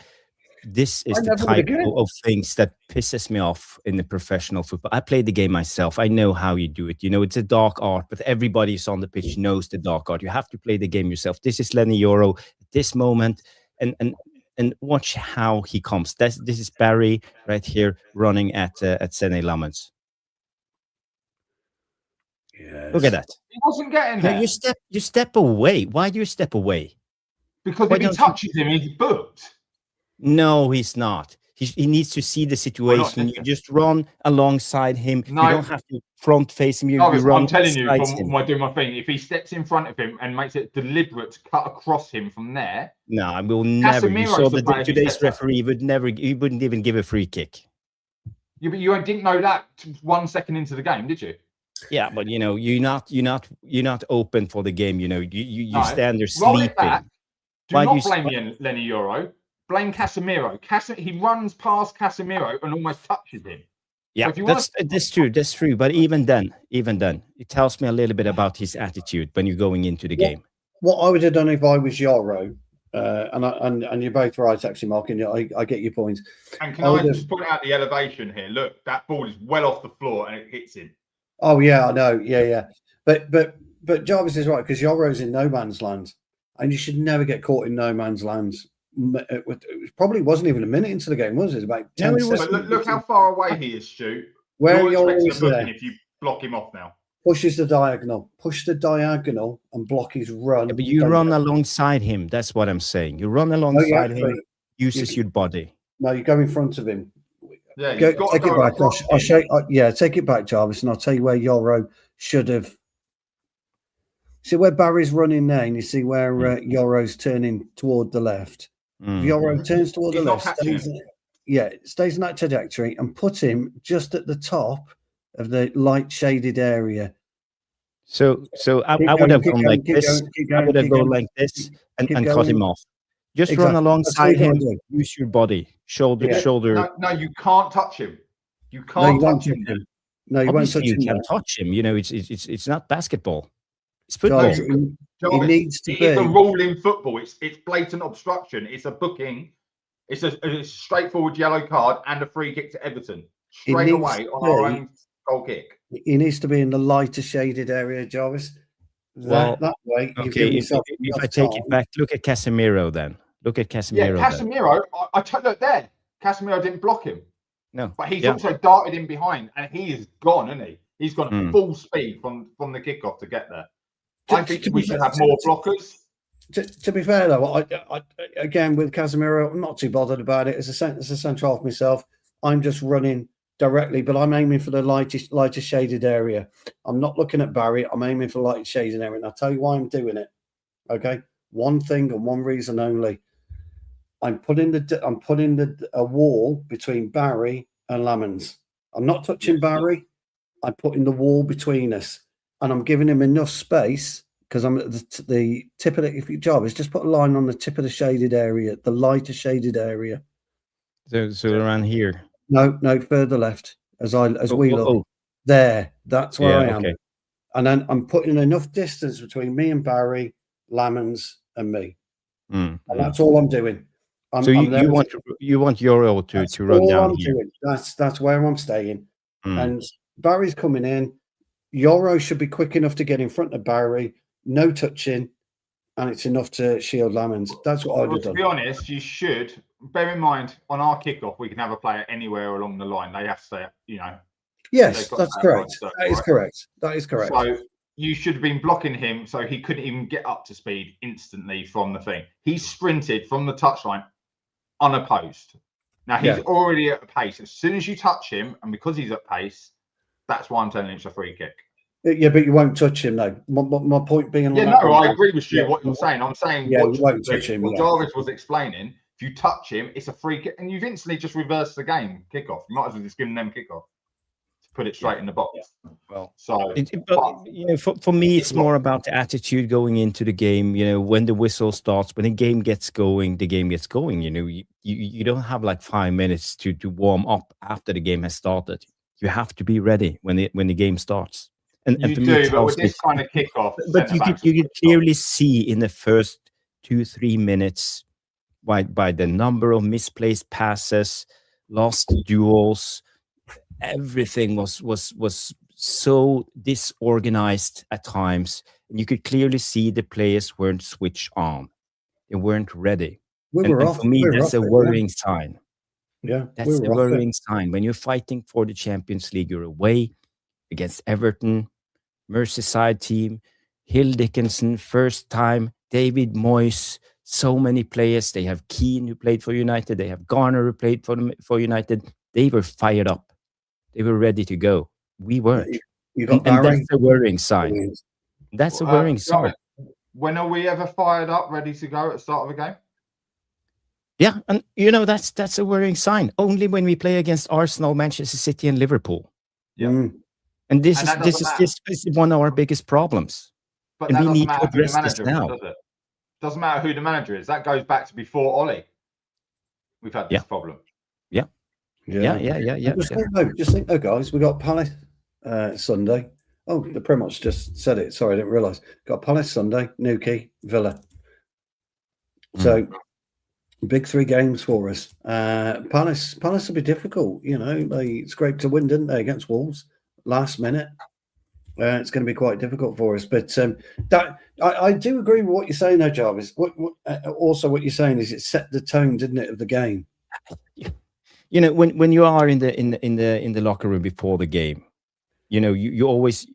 this is the type of things that pisses me off in the professional football. I played the game myself. I know how you do it. It's a dark art, but everybody's on the pitch knows the dark art. You have to play the game yourself. This is Lenny Yoro at this moment, and watch how he comes. This is Barry right here running at Sene Lammens. Yes. Look at that. He wasn't getting there. You step away. Why do you step away? Because if he touches him, he's booked. No, he's not. He needs to see the situation. You just run alongside him. No. You don't have to front face him. You run. I'm telling you, from doing my thing, if he steps in front of him and makes it deliberate to cut across him from there. No, I will never. You saw that today's referee he wouldn't even give a free kick. Yeah, but you didn't know that 1 second into the game, did you? Yeah, but you're not open for the game. You stand there sleeping. Roll it back. Do not blame Lenny Yoro. Blame Casemiro. He runs past Casemiro and almost touches him. Yeah, that's true. That's true. But even then, it tells me a little bit about his attitude when you're going into the game. What I would have done if I was Yoro, and you're both right, actually, Mark, and I get your points. And can I just point out the elevation here? Look, that ball is well off the floor and it hits him. Oh yeah, I know. Yeah. But Jarvis is right because Yoro's in no man's land, and you should never get caught in no man's land. It probably wasn't even a minute into the game, was it? About 10 seconds. But look how far away he is, Stu. Where you're expecting a booking if you block him off now. Pushes the diagonal. Push the diagonal and block his run. Yeah, but you run alongside him. That's what I'm saying. You run alongside him. Uses your body. No, you go in front of him. Yeah, take it back. I'll show you, take it back, Jarvis, and I'll tell you where Yoro should have. See where Barry's running there, and you see where Yoro's turning toward the left. Yoro turns toward the left, stays in that trajectory, and put him just at the top of the light shaded area. So I would have gone like this. I would have gone like this and cut him off. Just run alongside him. Use your body, shoulder. No, you can't touch him. You can't touch him. No, you won't touch him. You can't touch him. It's not basketball. It's football. He needs to be. It's a rule in football. It's blatant obstruction. It's a booking. It's a straightforward yellow card and a free kick to Everton straight away on our own goal kick. He needs to be in the lighter shaded area, Jarvis. That way. Okay. If I take it back, look at Casemiro then. Look at Casemiro. Yeah, Casemiro. Look there. Casemiro didn't block him. No, but he's also darted in behind, and he is gone, isn't he? He's gone at full speed from the kickoff to get there. I think we should have more blockers. To be fair, though, I again with Casemiro, I'm not too bothered about it. As a centre half myself, I'm just running directly, but I'm aiming for the lighter shaded area. I'm not looking at Barry. I'm aiming for the lighter shaded area, and I'll tell you why I'm doing it. Okay, one thing and one reason only. I'm putting a wall between Barry and Lammens. I'm not touching Barry. I'm putting the wall between us, and I'm giving him enough space because I'm at the tip of the. If your job is just put a line on the tip of the shaded area, the lighter shaded area. So around here. No, further left. We look there. That's where I am. Okay. And then I'm putting enough distance between me and Barry, Lammens, and me. And that's all I'm doing. You want Yoro to run down here. Doing. That's where I'm staying. And Barry's coming in. Yoro should be quick enough to get in front of Barry. No touching, and it's enough to shield Lammens. That's what I'd have done. To be honest, you should bear in mind, on our kickoff, we can have a player anywhere along the line. They have to stay, Yes, that's correct. That is correct. That is correct. So you should have been blocking him so he couldn't even get up to speed instantly from the thing. He sprinted from the touchline unopposed. Now he's already at a pace. As soon as you touch him, and because he's at pace, that's why I'm telling you it's a free kick. Yeah, but you won't touch him, though. My point being... I agree with you, what you're saying. I'm saying you won't touch him. What Jarvis was explaining, if you touch him, it's a free kick, and you've instantly just reversed the game, kickoff. You might as well just give them kickoff to put it straight in the box. Well, so... for me, it's more about the attitude going into the game. When the whistle starts, when the game gets going, you don't have like 5 minutes to warm up after the game has started. You have to be ready when the game starts. And you do, but with this kind of kickoff, but you could clearly see in the first 2-3 minutes by the number of misplaced passes, lost duels, everything was so disorganized at times, and you could clearly see the players weren't switched on. They weren't ready. And for me, that's a worrying sign. Yeah, that's a worrying sign. When you're fighting for the Champions League, you're away against Everton, Merseyside team, Hill Dickinson, first time, David Moyes, so many players. They have Keane, who played for United. They have Garner, who played for United. They were fired up. They were ready to go. We weren't. And that's a worrying sign. That's a worrying sign. When are we ever fired up, ready to go at the start of a game? Yeah, and that's a worrying sign. Only when we play against Arsenal, Manchester City, and Liverpool. Yeah. And this is one of our biggest problems. But we need to address this now. Doesn't matter who the manager is. That goes back to before Ollie. We've had this problem. Yeah. Just think, guys, we got Palace Sunday. Oh, the Primoz just said it. Sorry, I didn't realise. Got Palace Sunday, Newquay, Villa. So big 3 games for us. Palace will be difficult. They scraped to win, didn't they, against Wolves last minute? It's going to be quite difficult for us. But I do agree with what you're saying, though, Jarvis. Also, what you're saying is it set the tone, didn't it, of the game? When you are in the locker room before the game, you always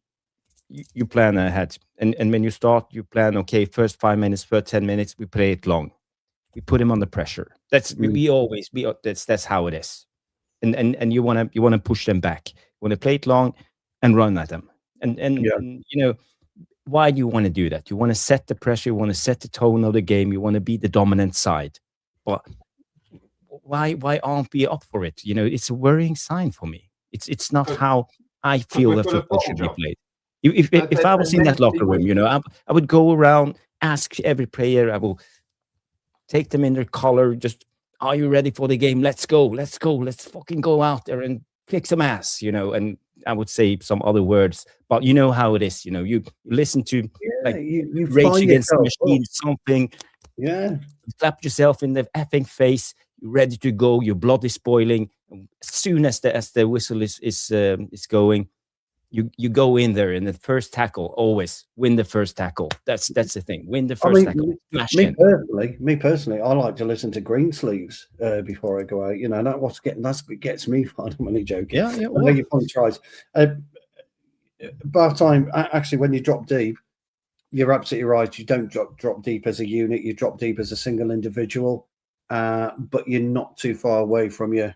you plan ahead, and when you start, you plan. Okay, first 5 minutes, first 10 minutes, we play it long. We put him under pressure. That's that's how it is, and you want to push them back. You want to play it long and run at them. And why do you want to do that? You want to set the pressure. You want to set the tone of the game. You want to be the dominant side. But why aren't we up for it? It's a worrying sign for me. It's not how I feel that football should be played. If I was in that locker room, I would go around, ask every player. I will take them in their collar. Just, are you ready for the game? Let's go. Let's fucking go out there and kick some ass. And I would say some other words, but you know how it is. You listen to you Rage Against the Machine, something. Yeah, you slap yourself in the effing face. You're ready to go. Your blood is boiling. As soon as the whistle is going, you go in there, and the first tackle, always win the first tackle. That's the thing. Win the first tackle. Me personally, I like to listen to Greensleeves before I go out. That's what gets me fun. I'm only joking. Yeah. I know your point tries. By the time, actually, when you drop deep, you're absolutely right. You don't drop deep as a unit. You drop deep as a single individual, but you're not too far away from your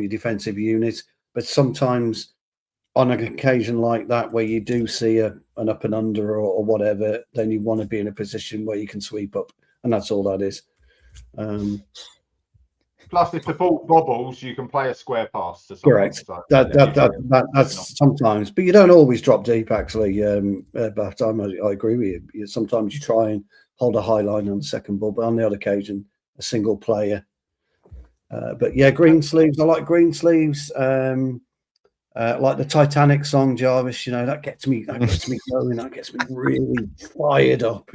defensive unit. But sometimes, on an occasion like that, where you do see an up and under or whatever, then you want to be in a position where you can sweep up, and that's all that is. Plus, if the ball bobbles, you can play a square pass to someone. Correct. So that's sometimes, but you don't always drop deep. Actually, but I agree with you. Sometimes you try and hold a high line on the second ball, but on the other occasion, a single player. But yeah, Greensleeves. I like Greensleeves. Like the Titanic song, Jarvis, that gets me going, that gets me really fired up,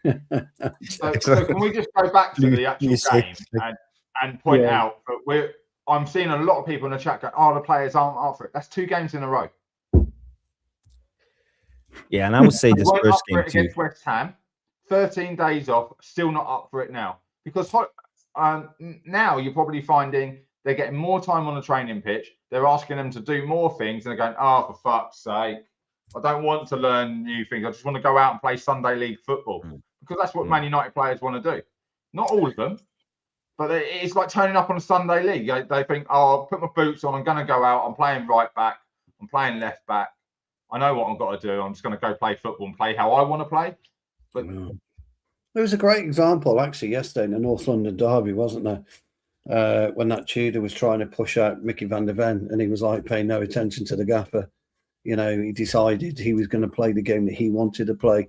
So can we just go back to the actual game and point out that I'm seeing a lot of people in the chat going, the players aren't up for it. That's 2 games in a row. Yeah, and I would say this first game against West Ham, 13 days off, still not up for it now. Because now you're probably finding they're getting more time on the training pitch. They're asking them to do more things, and they're going, "Oh, for fuck's sake, I don't want to learn new things. I just want to go out and play Sunday league football," because that's what Man United players want to do. Not all of them, but it's like turning up on a Sunday league. They think, "Oh, I'll put my boots on. I'm going to go out. I'm playing right back. I'm playing left back. I know what I've got to do. I'm just going to go play football and play how I want to play." But there was a great example actually yesterday in the North London derby, wasn't there? When that Tudor was trying to push out Mickey van der Ven, and he was like paying no attention to the gaffer. You know, he decided he was going to play the game that he wanted to play.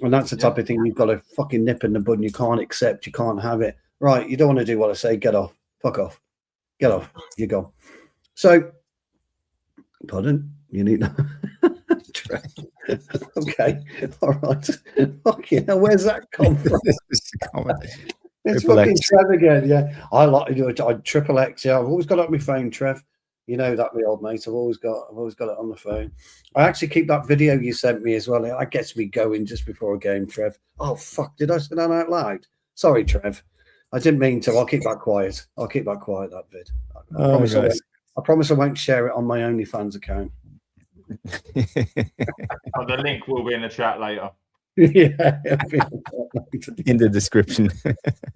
And that's the type of thing you've got to fucking nip in the bud, and you can't accept, you can't have it. Right, you don't want to do what I say, get off, fuck off, get off, you go. So, pardon, you need okay, all right. Fucking hell, where's that come from? It's fucking Trev again, yeah. I like to do it. Triple X, yeah. I've always got it on my phone, Trev. You know that, my old mate. I've always got it on the phone. I actually keep that video you sent me as well. That gets me going just before a game, Trev. Oh fuck! Did I say that out loud? Sorry, Trev. I didn't mean to. I'll keep that quiet. That vid. I promise I won't share it on my OnlyFans account. The link will be in the chat later. Yeah, in the description.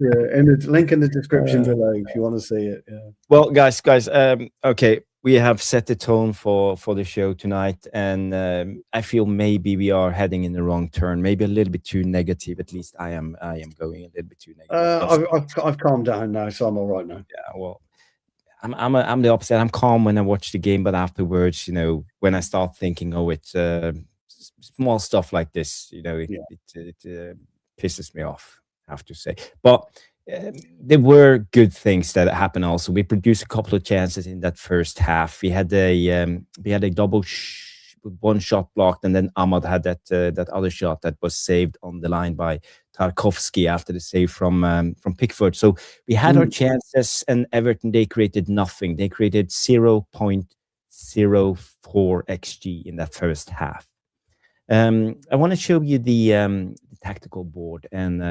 In the link in the description below if you want to see it. Yeah. Well, guys, okay, we have set the tone for the show tonight, and I feel maybe we are heading in the wrong turn, maybe a little bit too negative. At least I am going a little bit too negative. I've calmed down now, so I'm all right now. Yeah, well, I'm the opposite. I'm calm when I watch the game, but afterwards, you know, when I start thinking, oh, it's small stuff like this, you know, it pisses me off, I have to say. But there were good things that happened also. We produced a couple of chances in that first half. We had a double with one shot blocked, and then Ahmad had that other shot that was saved on the line by Tarkovsky after the save from Pickford. So we had our chances, and Everton, they created nothing. They created 0.04 XG in that first half. I want to show you the tactical board, and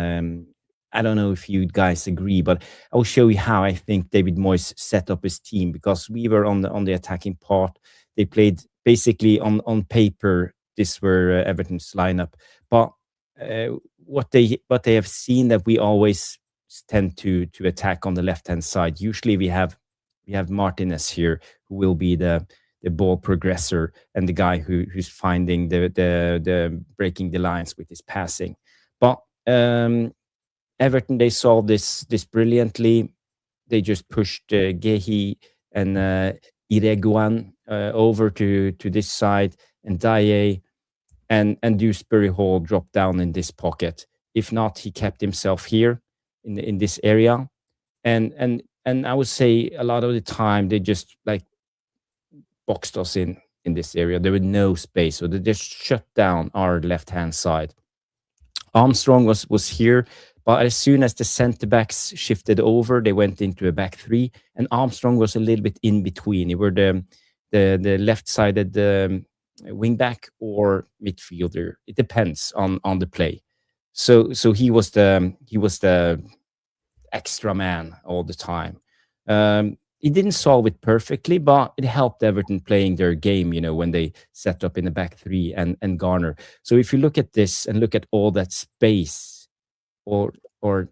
I don't know if you guys agree, but I will show you how I think David Moyes set up his team, because we were on the attacking part. They played basically on paper. This were Everton's lineup, but what they have seen that we always tend to attack on the left hand side. Usually we have Martinez here, who will be the ball progressor and the guy who's finding the breaking the lines with his passing. But Everton, they solved this brilliantly. They just pushed Gehi and Ireguan over to this side, and Dye and Dewsbury Hall dropped down in this pocket. If not, he kept himself here in this area, and I would say a lot of the time they just like boxed us in this area. There was no space, so they just shut down our left hand side. Armstrong was here, but as soon as the centre backs shifted over, they went into a back three, and Armstrong was a little bit in between. He were the left-sided wing back or midfielder. It depends on the play. So he was the extra man all the time. He didn't solve it perfectly, but it helped Everton playing their game, you know, when they set up in the back three and Garner. So if you look at this and look at all that space, or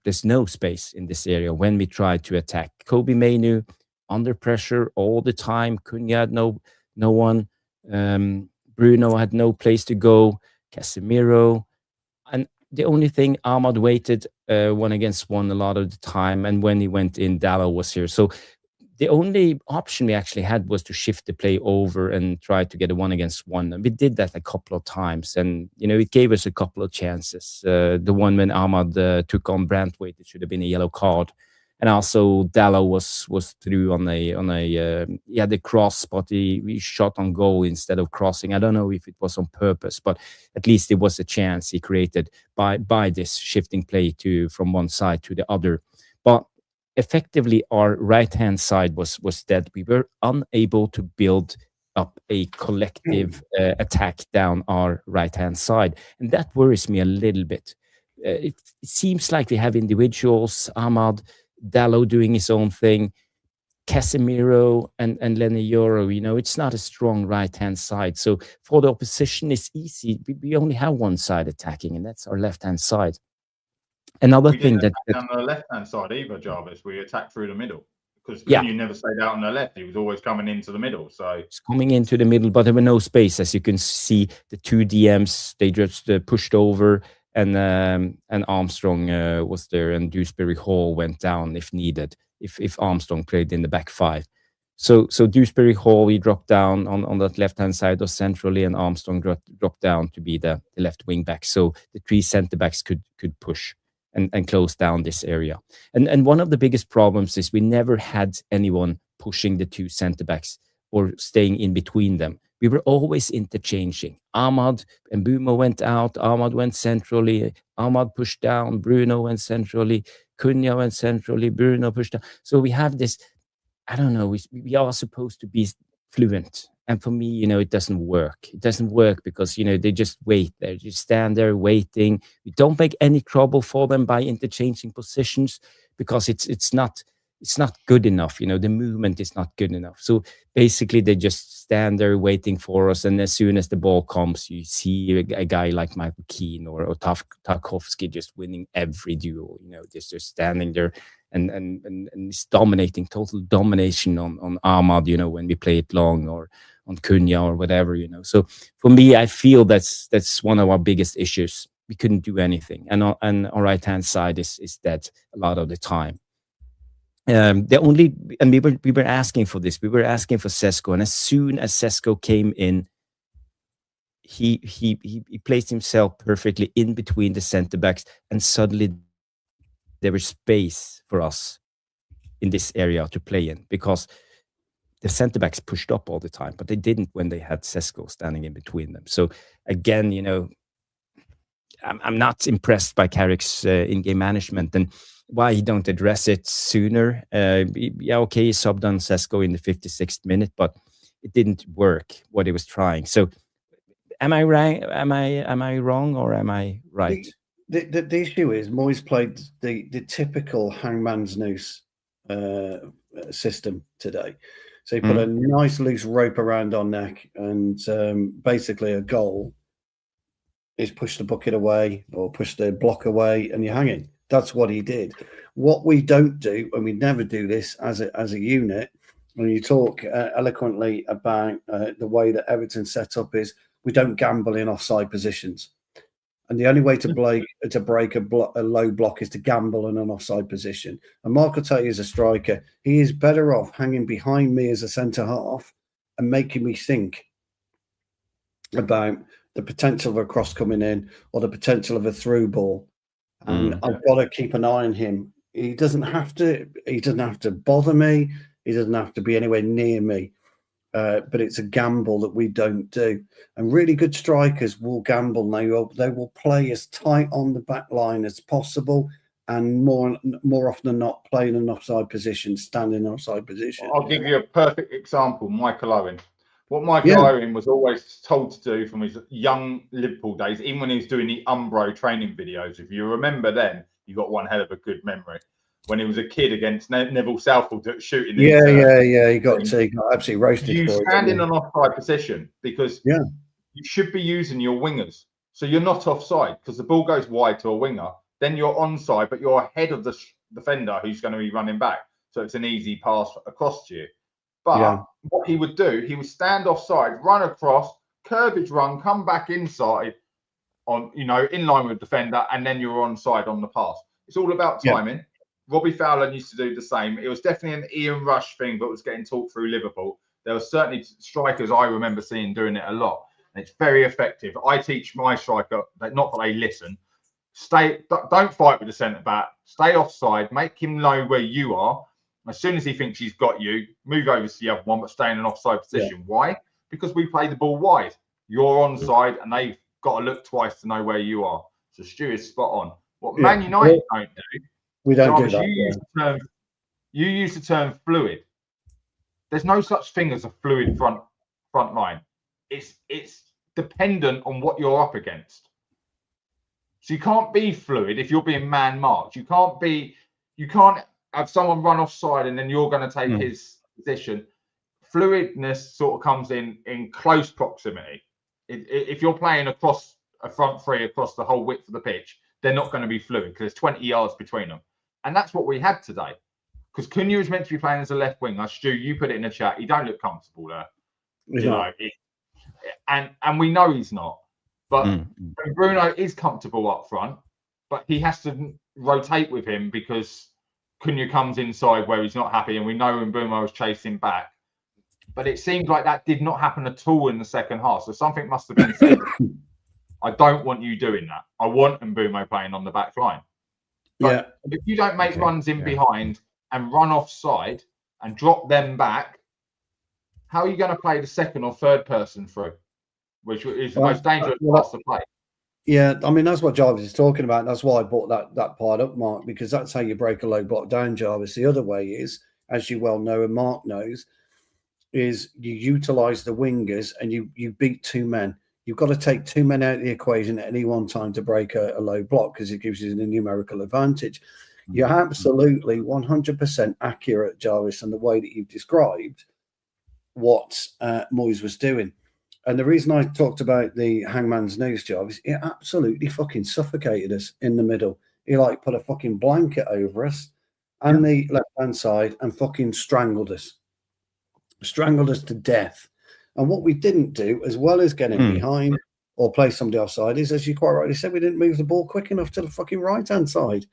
there's no space in this area when we try to attack. Kobe Mainu under pressure all the time. Cunha had no one. Bruno had no place to go. Casemiro. And the only thing, Ahmad waited 1-against-1 a lot of the time. And when he went in, Dallo was here. So the only option we actually had was to shift the play over and try to get a 1-against-1. And we did that a couple of times. And, you know, it gave us a couple of chances. The one when Ahmad took on Brantwaite, it should have been a yellow card. And also Dallo was through on he had the cross, but he shot on goal instead of crossing. I don't know if it was on purpose, but at least it was a chance he created by this shifting play from one side to the other. But effectively, our right-hand side was dead. We were unable to build up a collective attack down our right-hand side. And that worries me a little bit. It seems like we have individuals, Ahmad, Dallo doing his own thing, Casemiro and Lenny Euro, it's not a strong right-hand side. So for the opposition, it's easy. We only have one side attacking, and that's our left-hand side. Another thing that on the left-hand side either, Jarvis, we attacked through the middle. Because you never stayed out on the left. He was always coming into the middle. So it's coming into the middle, but there were no space. As you can see, the two DMs, they just pushed over, and Armstrong was there, and Dewsbury Hall went down if needed, if Armstrong played in the back five. So Dewsbury Hall, he dropped down on that left-hand side or centrally, and Armstrong dropped down to be the left wing back. So the three centre-backs could push and close down this area. And one of the biggest problems is we never had anyone pushing the two centre-backs or staying in between them. We were always interchanging. Ahmad and Mbeumo went out. Ahmad went centrally. Ahmad pushed down. Bruno went centrally. Cunha went centrally. Bruno pushed down. So we have this, I don't know, we are supposed to be fluent. And for me, it doesn't work. It doesn't work because, they just wait. They just stand there waiting. We don't make any trouble for them by interchanging positions because it's not good enough. The movement is not good enough. So basically, they just stand there waiting for us. And as soon as the ball comes, you see a guy like Michael Keane or Tarkowski just winning every duel. Just standing there and it's dominating, total domination on Ahmad. When we play it long, or on Cunha or whatever. So for me, I feel that's one of our biggest issues. We couldn't do anything, and our right hand side is dead a lot of the time. We were asking for this. We were asking for Šeško, and as soon as Šeško came in, he placed himself perfectly in between the centre backs, and suddenly there was space for us in this area to play in because the centre backs pushed up all the time, but they didn't when they had Šeško standing in between them. So again, I'm not impressed by Carrick's in-game management, and why he don't address it sooner. Yeah, okay, he subbed on Šeško in the 56th minute, but it didn't work what he was trying. So, am I right? Am I wrong, or am I right? The issue is Moyes played the typical hangman's noose system today. So he put a nice loose rope around our neck, and basically a goal is push the bucket away or push the block away, and you're hanging. That's what he did. What we don't do, and we never do this as a unit, when you talk eloquently about the way that Everton set up, is we don't gamble in offside positions. And the only way to break a low block is to gamble in an offside position. And Marco Tay is a striker. He is better off hanging behind me as a centre half and making me think about the potential of a cross coming in or the potential of a through ball. And I've got to keep an eye on him. He doesn't have to bother me. He doesn't have to be anywhere near me. But it's a gamble that we don't do. And really good strikers will gamble. They will play as tight on the back line as possible, and more often than not, play in an offside position, stand in an offside position. I'll give you a perfect example, Michael Owen. What Michael Owen was always told to do from his young Liverpool days, even when he was doing the Umbro training videos, if you remember then, you got one hell of a good memory. When he was a kid against Neville Southall shooting. He got absolutely roasted. You stand in an offside position because you should be using your wingers. So you're not offside because the ball goes wide to a winger. Then you're onside, but you're ahead of the defender who's going to be running back. So it's an easy pass across to you. But what he would do, he would stand offside, run across, curvage run, come back inside on, in line with the defender, and then you're onside on the pass. It's all about timing. Yeah. Robbie Fowler used to do the same. It was definitely an Ian Rush thing, but was getting taught through Liverpool. There were certainly strikers I remember seeing doing it a lot. And it's very effective. I teach my striker, not that they listen, don't fight with the centre-back, stay offside, make him know where you are. As soon as he thinks he's got you, move over to the other one, but stay in an offside position. Yeah. Why? Because we play the ball wide. You're onside, and they've got to look twice to know where you are. So Stu is spot on. What Man United don't do, we don't do that. You use the term fluid. There's no such thing as a fluid front line. It's dependent on what you're up against. So you can't be fluid if you're being man marked. You can't have someone run offside and then you're going to take his position. Fluidness sort of comes in close proximity. If you're playing across a front three across the whole width of the pitch, they're not going to be fluid because there's 20 yards between them. And that's what we had today. Because Cunha is meant to be playing as a left winger. Stu, you put it in the chat. He don't look comfortable there. And we know he's not. But Bruno is comfortable up front, but he has to rotate with him because Cunha comes inside where he's not happy, and we know Mbeumo was chasing back. But it seemed like that did not happen at all in the second half. So something must have been said. I don't want you doing that. I want Mbeumo playing on the back line. But if you don't make runs in behind and run offside and drop them back, how are you going to play the second or third person through? Which is the most dangerous pass to play. Yeah, I mean, that's what Jarvis is talking about. That's why I brought that part up, Mark, because that's how you break a low block down, Jarvis. The other way is, as you well know and Mark knows, is you utilise the wingers and you beat two men. You've got to take two men out of the equation at any one time to break a low block because it gives you a numerical advantage. You're absolutely 100% accurate, Jarvis, in the way that you've described what Moyes was doing. And the reason I talked about the hangman's noose, Jarvis, it absolutely fucking suffocated us in the middle. He like put a fucking blanket over us and the left-hand side and fucking strangled us to death. And what we didn't do, as well as getting behind or play somebody offside, is, as you quite rightly said, we didn't move the ball quick enough to the fucking right-hand side.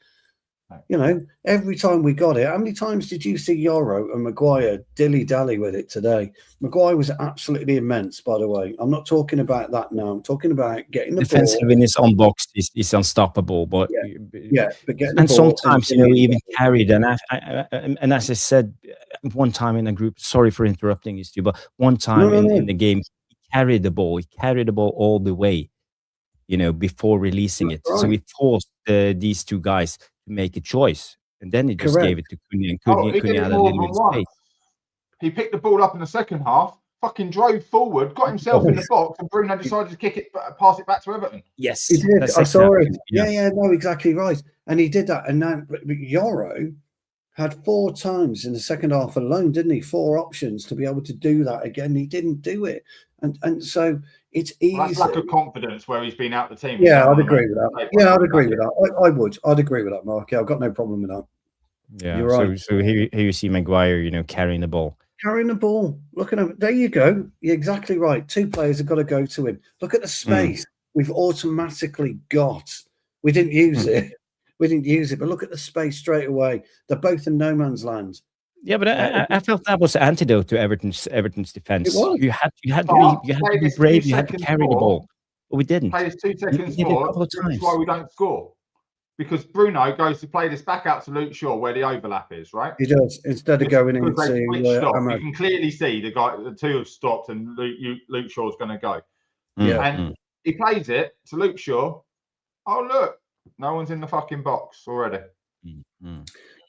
You know, every time we got it, how many times did you see Yoro and Maguire dilly-dally with it today? Maguire was absolutely immense, by the way. I'm not talking about that now. I'm talking about getting the defensive ball. in his own box is unstoppable. But but getting and the ball sometimes, even carried. And as I said one time in a group, sorry for interrupting you, Stu, but one time in the game, he carried the ball. He carried the ball all the way, before releasing it. Right. So he forced these two guys to make a choice, and then he just gave it to Cunha, and Cunha had a little bit of space. He picked the ball up in the second half, fucking drove forward, got himself in the box, and Bruno decided to pass it back to Everton. Yes, he did. I saw it. Yeah, no, exactly right. And he did that. And now Yoro had 4 times in the second half alone, didn't he? 4 options to be able to do that again. He didn't do it, and so it's easy. Well, that's lack of confidence where he's been out the team. Yeah, I'd agree with that. Yeah, I'd agree with that. I would. I'd agree with that, Mark. Yeah, I've got no problem with that. Yeah, you're right. So here you see Maguire, carrying the ball. Carrying the ball. Look at him. There you go. You're exactly right. 2 players have got to go to him. Look at the space we've automatically got. We didn't use it. We didn't use it, but look at the space straight away. They're both in no man's land. Yeah, but I felt that was the antidote to Everton's defense. It was. You had to be brave. You had to carry the ball, but we didn't. Play 2 seconds more. That's why we don't score. Because Bruno goes to play this back out to Luke Shaw where the overlap is, right? He does. Instead of going into... you can clearly see the 2 have stopped and Luke Shaw's going to go. Yeah. And he plays it to Luke Shaw. Oh, look. No one's in the fucking box already.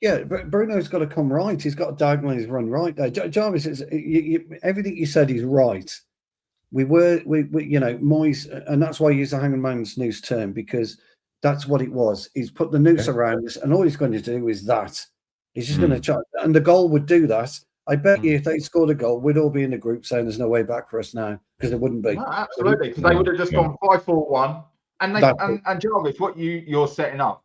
Yeah, but Bruno's got to come right. He's got to diagonally run right there. Jarvis, everything you said is right. We Moyes, and that's why I use the hangman's noose term, because that's what it was. He's put the noose around us, and all he's going to do is that. He's just going to try, and the goal would do that. I bet you if they scored a goal, we'd all be in the group saying there's no way back for us now, because there wouldn't be. No, absolutely, because they would have just gone 5-4-1. And Jarvis, what you're setting up,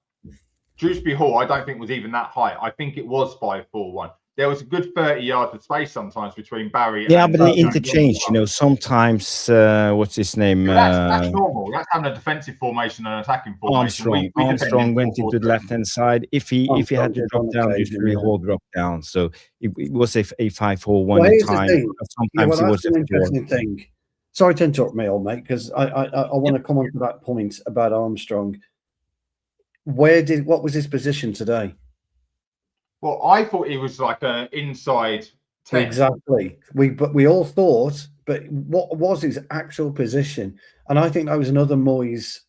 Dewsbury Hall, I don't think was even that high. I think it was 5-4-1. There was a good 30 yards of space sometimes between Barry. Yeah, but they interchange. Sometimes what's his name? That's normal. That's having a defensive formation and an attacking formation. Armstrong went into the left hand side. If he had to drop down, Dewsbury Hall dropped down. So it was a 5-4-1 at times. Sometimes it was an interesting thing. Sorry to interrupt me, old mate, because I want to come on to that point about Armstrong. What was his position today? Well, I thought he was like an inside 10. Exactly. We all thought, but what was his actual position? And I think that was another Moyes.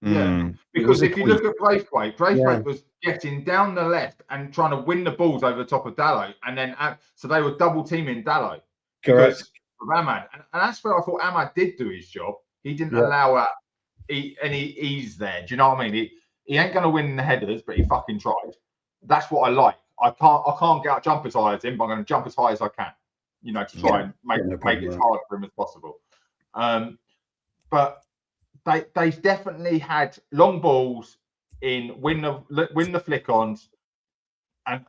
Yeah, because if you look at Braithwaite was getting down the left and trying to win the balls over the top of Dalot, and then so they were double teaming Dalot. Correct. Of Ahmad, and that's where I thought Ahmad did do his job. He didn't allow any ease there. Do you know what I mean? He ain't going to win the headers, but he fucking tried. That's what I like. I can't jump as high as him, but I'm going to jump as high as I can, to try and make it as hard for him as possible. But they've definitely had long balls in win the flick-ons and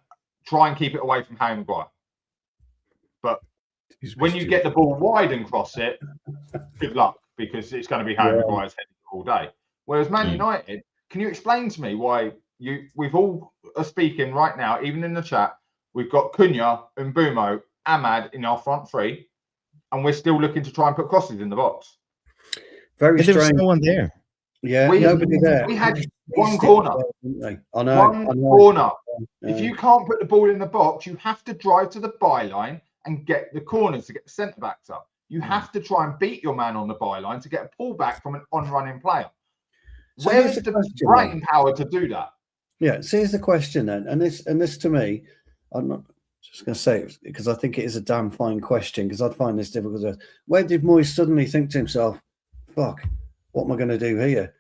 try and keep it away from Harry Maguire. But when you get the ball wide and cross it, good luck, because it's going to be Harry Maguire's head all day. Whereas Man United, can you explain to me why we've all are speaking right now, even in the chat, we've got Cunha, Mbeumo, Ahmad in our front three, and we're still looking to try and put crosses in the box. Very strange. There was no one there. Yeah, nobody there. We had one corner. I know. One corner. If you can't put the ball in the box, you have to drive to the byline and get the corners to get the centre backs up. You have to try and beat your man on the byline to get a pullback from an on-running player. So where's the brain power to do that? Yeah, so here's the question then, and this to me, I'm not just going to say it because I think it is a damn fine question, because I'd find this difficult. Where did Moyes suddenly think to himself, fuck, what am I going to do here?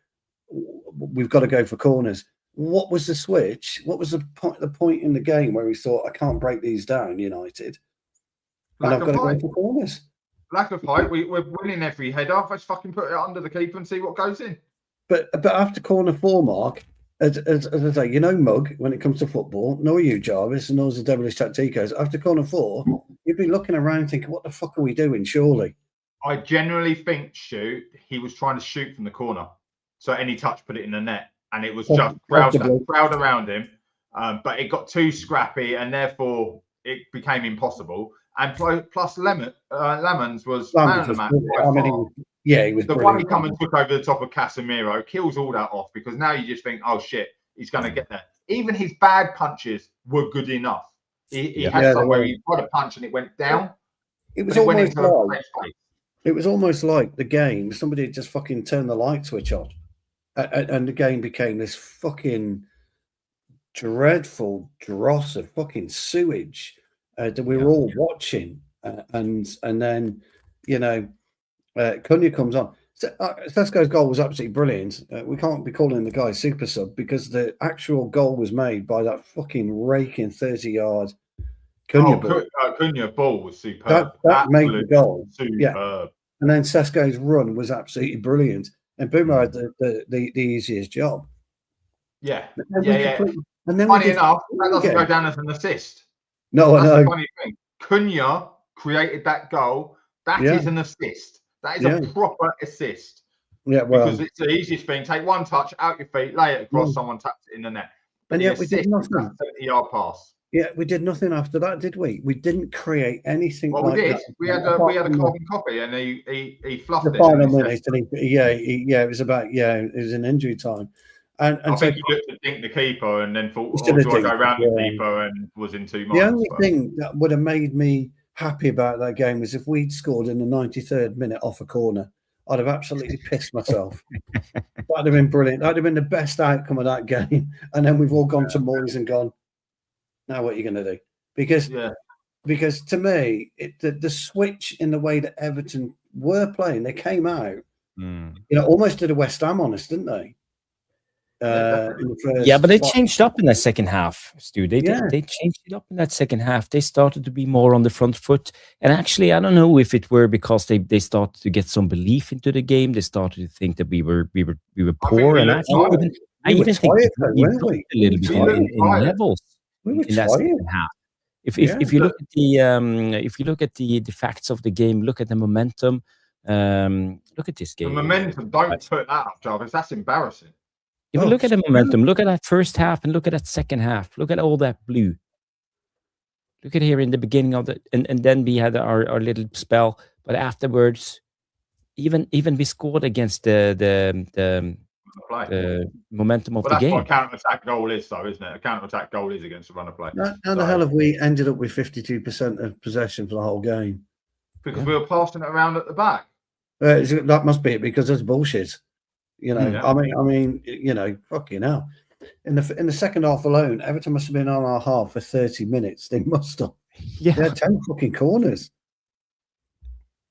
We've got to go for corners. What was the switch? What was the point in the game where he thought, I can't break these down, United, and I've got to go for corners? Lack of height. We're winning every header. Let's fucking put it under the keeper and see what goes in. But after corner 4, Mark, as I say, Mug, when it comes to football, nor you, Jarvis, and nor the devilish tacticos, after corner 4, you'd be looking around thinking, what the fuck are we doing, surely? I generally think, he was trying to shoot from the corner. So any touch put it in the net. And it was just crowd around him. But it got too scrappy, and therefore it became impossible. And plus Lemons was man of the match. He was the one he come and took over the top of Casemiro, kills all that off, because now you just think, oh shit, he's going to get there. Even his bad punches were good enough. He had some where he got a punch and it went down. It was almost like the game, somebody had just fucking turned the light switch on, and the game became this fucking dreadful dross of fucking sewage that we were all watching, and then Cunha comes on. Šeško's goal was absolutely brilliant. We can't be calling the guy super sub, because the actual goal was made by that fucking raking 30-yard Cunha ball. Cunha ball was superb. That made the goal. Superb. Yeah. And then Šeško's run was absolutely brilliant. And Mbeumo had the easiest job. Yeah. And then funny enough, that doesn't go down as an assist. No, That's I know. the funny thing. Cunha created that goal. That is an assist. That is a proper assist. Yeah, well, because it's the easiest thing. Take one touch out your feet, lay it across, someone taps it in the net. And yet we did nothing. 70-yard pass. Yeah, we did nothing after that, did we? We didn't create anything. Well, like we did. that. We had a carbon copy, and he fluffed the final minutes, and it was about it was an injury time, and I so think he looked to dink the keeper, and then thought, do I go around the keeper, and was in 2 minds. The only thing that would have made me happy about that game was if we'd scored in the 93rd minute off a corner. I'd have absolutely pissed myself. That'd have been brilliant. That'd have been the best outcome of that game. And then we've all gone to Moyes and gone, now what are you going to do? Because to me, the switch in the way that Everton were playing, they came out, almost did a West Ham on us, didn't they? But they changed up in that second half, Stu. They changed it up in that second half. They started to be more on the front foot. And actually, I don't know if it were because they started to get some belief into the game. They started to think that we were poor. And I even think we dropped a little bit in levels in that second half. If you look at the facts of the game, look at the momentum. Look at this game. The momentum. Don't put that up, Jarvis. That's embarrassing. If you look at the momentum, look at that first half and look at that second half. Look at all that blue. Look at here in the beginning of and then we had our little spell, but afterwards, even we scored against the momentum of the game. That's what a counter-attack goal is, though, isn't it? A counter-attack goal is against a run of play. How the hell have we ended up with 52% of possession for the whole game? Because we were passing it around at the back. That must be it, because that's bullshit. I mean, fucking hell. In the second half alone, Everton must have been on our half for 30 minutes. They must have. Yeah, they had 10 fucking corners.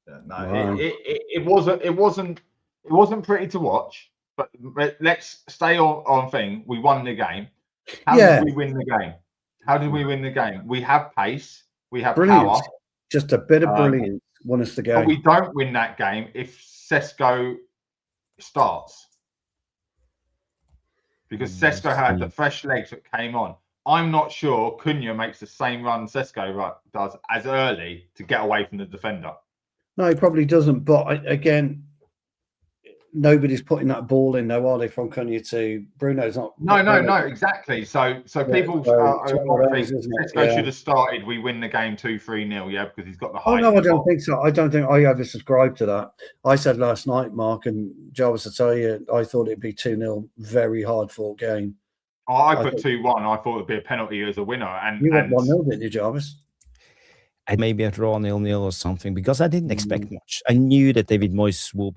It wasn't pretty to watch. But let's stay on thing. We won the game. How did we win the game? How did we win the game? We have pace. We have Brilliance. power. Just a bit of brilliance won us the game. But we don't win that game if Šeško starts. Because Šeško had the fresh legs that came on. I'm not sure Cunha makes the same run Šeško does as early to get away from the defender. No, he probably doesn't. But again, nobody's putting that ball in, though, are they? From Cunha to Bruno's not. No, exactly. So people Šeško should have started. We win the game 2-3-0, yeah, because he's got the height. Oh no, I don't think so. I don't think I ever subscribed to that. I said last night, Mark and Jarvis, to tell you, I thought it'd be 2-0, very hard fought game. Oh, I put 2-1. I thought it'd be a penalty as a winner. And you went 1-0, didn't you, Jarvis? Maybe a draw 0-0 or something, because I didn't expect much. I knew that David Moyes would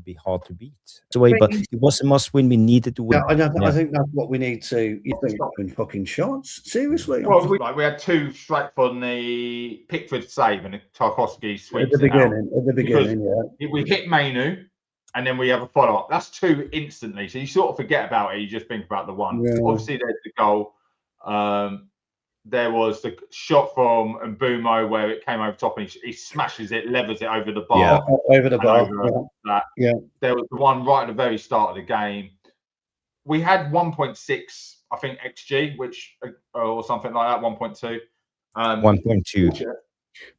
be hard to beat. But it was a must win. We needed to win. Yeah, I think that's what we need to. You think in fucking shots? Seriously? Well, we had 2 straight from the Pickford save and Tarkowski sweeps at the beginning, yeah. We hit Mainu, and then we have a follow up. That's 2 instantly. So you sort of forget about it. You just think about the one. Yeah. Obviously, there's the goal. There was the shot from Mbeumo where it came over top and he smashes it, levers it over the bar. Yeah, over the bar. Yeah. There was the one right at the very start of the game. We had 1.6, I think, XG, which or something like that, 1.2. 1.2.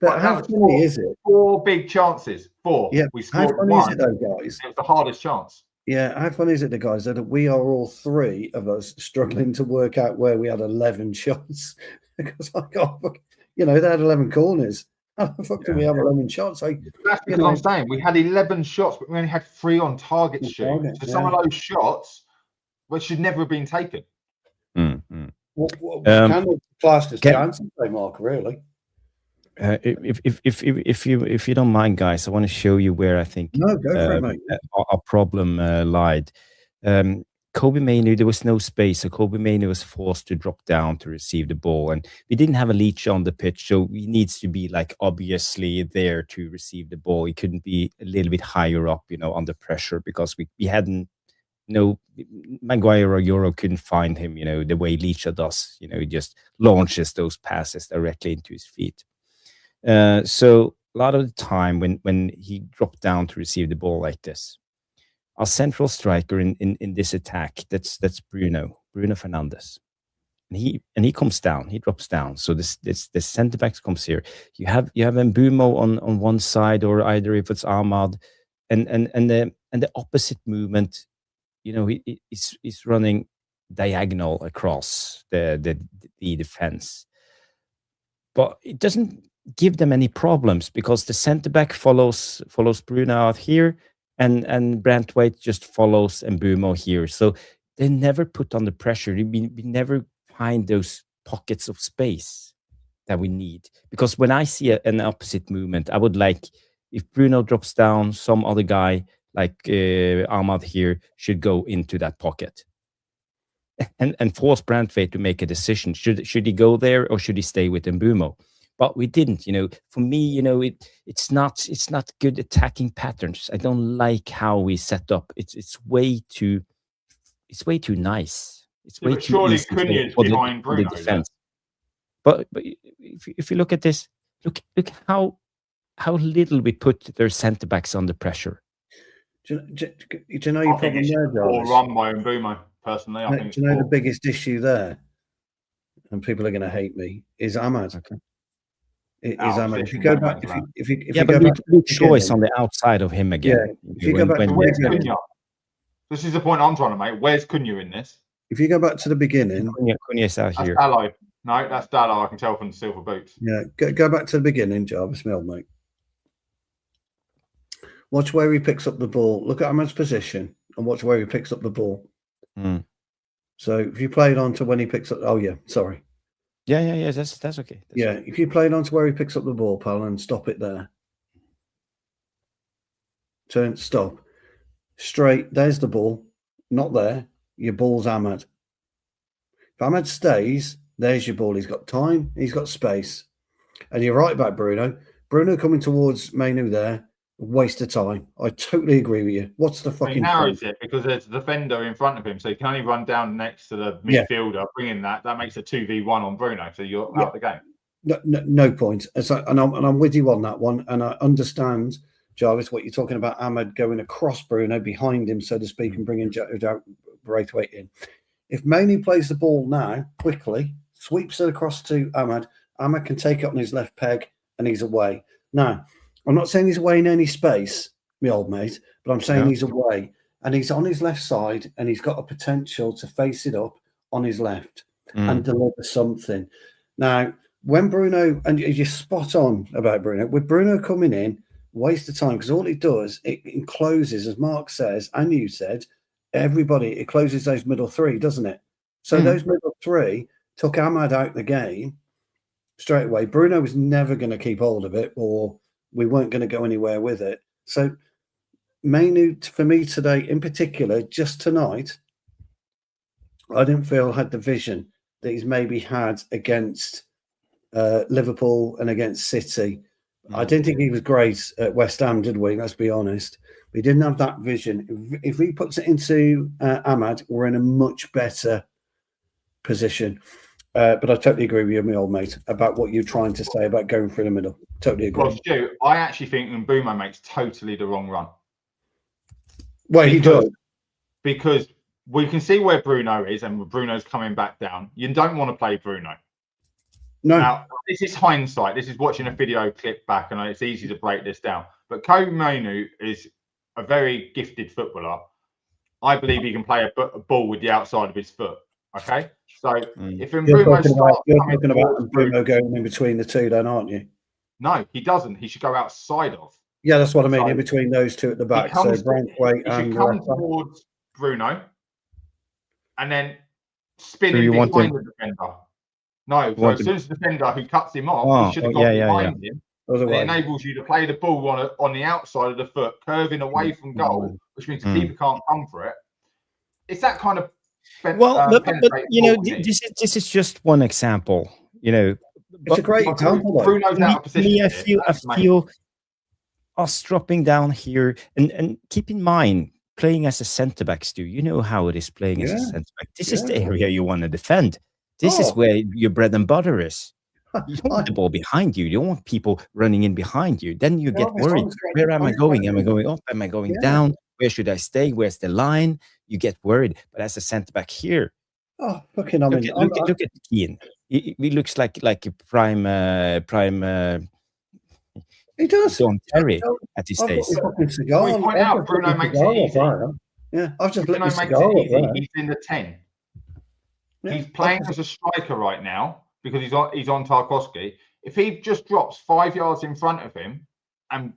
But how funny is it? 4 big chances. 4. Yeah. We scored how funny 1. Is it though, guys? It was the hardest chance. Yeah, how funny is it, the guys, that we are all 3 of us struggling to work out where we had 11 shots? Because I got, they had 11 corners. How the fuck do we have 11 shots? That's because I'm saying we had 11 shots, but we only had 3 on target shoot. So some of those shots, which should never have been taken. Mm-hmm. Kind of classed as chances, Mark, really. If you don't mind, guys, I want to show you where I think go for it, mate. Our problem lied. Kobe Mainoo, there was no space, so Kobe Mainoo was forced to drop down to receive the ball, and we didn't have a leech on the pitch, so he needs to be obviously there to receive the ball. He couldn't be a little bit higher up, under pressure, because we hadn't. Maguire or Euro couldn't find him, the way Leacher does. He just launches those passes directly into his feet. So a lot of the time when he dropped down to receive the ball like this, our central striker in this attack, that's Bruno Fernandes, and he comes down, he drops down. So this centre back comes here. You have Mbeumo on one side, or either if it's Ahmad, and the opposite movement. He's running diagonal across the defense, but it doesn't give them any problems because the centre back follows Bruno out here, and Brantwaite just follows Mbeumo here. So they never put on the pressure. We never find those pockets of space that we need, because when I see an opposite movement, I would like if Bruno drops down, some other guy like Ahmad here should go into that pocket and force Brantwaite to make a decision. Should he go there or should he stay with Mbeumo? But we didn't. For me, it's not good attacking patterns. I don't like how we set up. It's way too nice. It's way too surely easy Cunha's for behind the Bruno. defense. But if you look at this, look how little we put their centre backs under pressure. Do you know your problem there, Jarvis? Or run by Mbeumo, personally. I think. Do you know the biggest issue there? And people are going to hate me. Is Ahmad. Okay. Is Ahmad. If you go back, if you go back, good choice on the outside of him again. Yeah. If you go back, where's Cunha? This is the point I'm trying to make. Where's Cunha in this? If you go back to the beginning, Cunha's out here. Dallo. No, that's Dallo. I can tell from the silver boots. Yeah, go back to the beginning, Jarvis Mill, mate. Watch where he picks up the ball. Look at Ahmad's position and watch where he picks up the ball. Mm. So if you played on to when he picks up, sorry. Yeah. That's okay. If you played on to where he picks up the ball, pal, and stop it there. Stop. Straight. There's the ball. Not there. Your ball's Ahmad. If Ahmad stays, there's your ball. He's got time. He's got space. And you're right about Bruno. Bruno coming towards Mainoo there. Waste of time. I totally agree with you. What's the fucking He narrows point? it because there's a defender in front of him, so he can only run down next to the Yeah. midfielder, bringing that makes a 2v1 on Bruno, so you're out the game. No point. And I'm with you on that one. And I understand, Jarvis, what you're talking about. Ahmad going across Bruno behind him, so to speak, and bringing Braithwaite in. If Mainoo plays the ball now quickly, sweeps it across to Ahmad, Ahmad can take it on his left peg, and he's away. Now, I'm not saying he's away in any space, my old mate, but I'm saying he's away, and he's on his left side, and he's got a potential to face it up on his left and deliver something. Now, when Bruno, and you're spot on about Bruno, with Bruno coming in, waste of time, because all it does, it encloses, as Mark says, and you said, everybody, it closes those middle three, doesn't it? So those middle three took Ahmad out the game straight away. Bruno was never going to keep hold of it, or we weren't going to go anywhere with it. So Mainoo, for me today in particular, just tonight, I didn't feel had the vision that he's maybe had against Liverpool and against City. I didn't think he was great at West Ham, did we? Let's be honest. We didn't have that vision. If he puts it into Ahmad, we're in a much better position. But I totally agree with you, my old mate, about what you're trying to say about going through the middle. Totally agree. Well, Stu, I actually think Mbeumo makes totally the wrong run. Well, he does. Because we can see where Bruno is, and Bruno's coming back down. You don't want to play Bruno. No. Now, this is hindsight. This is watching a video clip back, and it's easy to break this down. But Kobe Mainoo is a very gifted footballer. I believe he can play a ball with the outside of his foot. Okay? So if Mbeumo starts talking about Bruno going in between the two, then, aren't you? No, he doesn't. He should go outside of. Yeah, that's what I mean. So in between those two at the back, so Braithwaite and he should come towards Bruno, and then spin in behind the defender. No, so as soon as the defender who cuts him off, he should have gone behind him. It enables you to play the ball on the outside of the foot, curving away from goal, which means the keeper can't come for it. It's that kind of. But you know, this is just one example. You know, it's a great example. Bruno's out of position. I feel us dropping down here, and keep in mind, playing as a centre back, Stu. You know how it is playing as a centre back. This is the area you want to defend. This is where your bread and butter is. You don't want the ball behind you. You don't want people running in behind you. Then you get worried. Where am I going? Am I going up? Am I going down? Where should I stay? Where's the line? You get worried. But as a centre back here, look at Keane. He looks like a prime. He does. Don Terry at his days. We point out Bruno makes it easy. Yeah, I've just Bruno makes it easy. He's in the 10. Yeah. He's playing as a striker right now because he's on Tarkowski. If he just drops 5 yards in front of him, and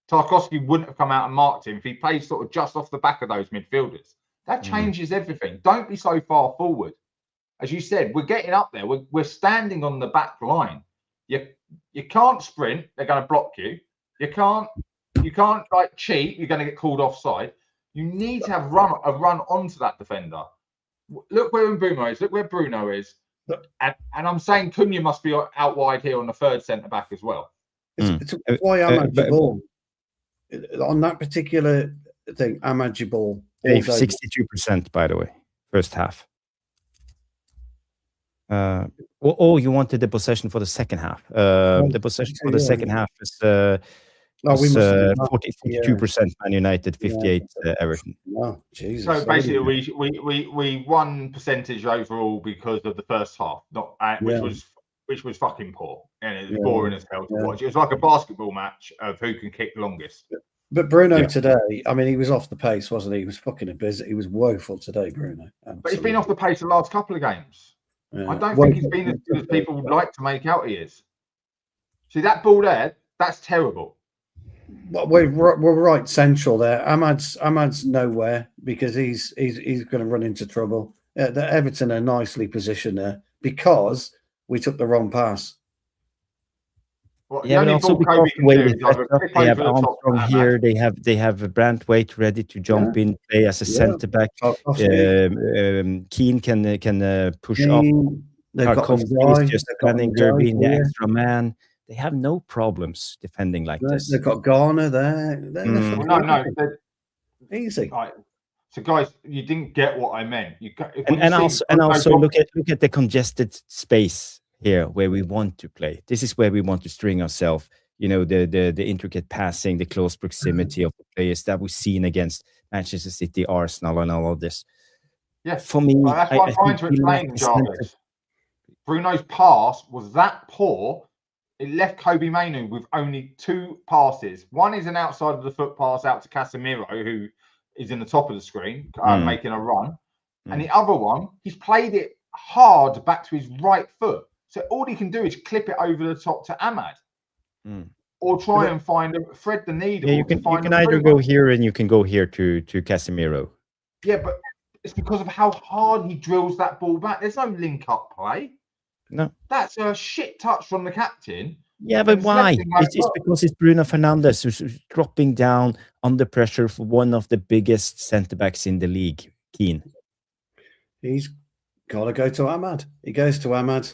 Tarkowski wouldn't have come out and marked him if he plays sort of just off the back of those midfielders. That changes everything. Don't be so far forward. As you said, we're getting up there. We're standing on the back line. You can't sprint. They're going to block you. You can't like cheat. You're going to get called offside. You need to have a run onto that defender. Look where Mbeumo is. Look where Bruno is. And I'm saying Cunha must be out wide here on the third centre back as well. It's why Ahmad Jabal on that particular thing. Ahmad Jabal 62%, by the way, first half. You wanted the possession for the second half. The possession for the second half is 42% Man United, 58 Everton. Oh, Jesus. So basically, we won percentage overall because of the first half, which was fucking poor, and it was boring as hell to watch. It was like a basketball match of who can kick longest. But Bruno today, I mean, he was off the pace, wasn't he? He was fucking abysmal. He was woeful today, Bruno. Absolutely. But he's been off the pace the last couple of games. Yeah. I don't think he's been as good as people would like to make out he is. See that ball there? That's terrible. Well, we're right central there. Ahmad's nowhere because he's going to run into trouble. The Everton are nicely positioned there because we took the wrong pass. Well, but also because the way they have Armstrong here, they have Braithwaite ready to jump in, play as a centre back. Keane can push up. Tarkowski is just standing there being the extra man. they have no problems defending like this. They've got Garner there. No, easy. Right. So, guys, you didn't get what I meant. And also look at the congested space here where we want to play. This is where we want to string ourselves. You know, the intricate passing, the close proximity of the players that we've seen against Manchester City, Arsenal, and all of this. Yes. For me, well, that's what I'm trying to explain, Jarvis. Bruno's pass was that poor. It left Kobe Mainoo with only 2 passes. One is an outside of the foot pass out to Casemiro, who is in the top of the screen, making a run. And the other one, he's played it hard back to his right foot. So all he can do is clip it over the top to Ahmad. Or try and thread the needle. Yeah, you can either go here and you can go here to Casemiro. Yeah, but it's because of how hard he drills that ball back. There's no link-up play. No. That's a shit touch from the captain. Yeah, but why? It's because it's Bruno Fernandes who's dropping down under pressure for one of the biggest centre-backs in the league, Keane. He's got to go to Ahmad. He goes to Ahmad.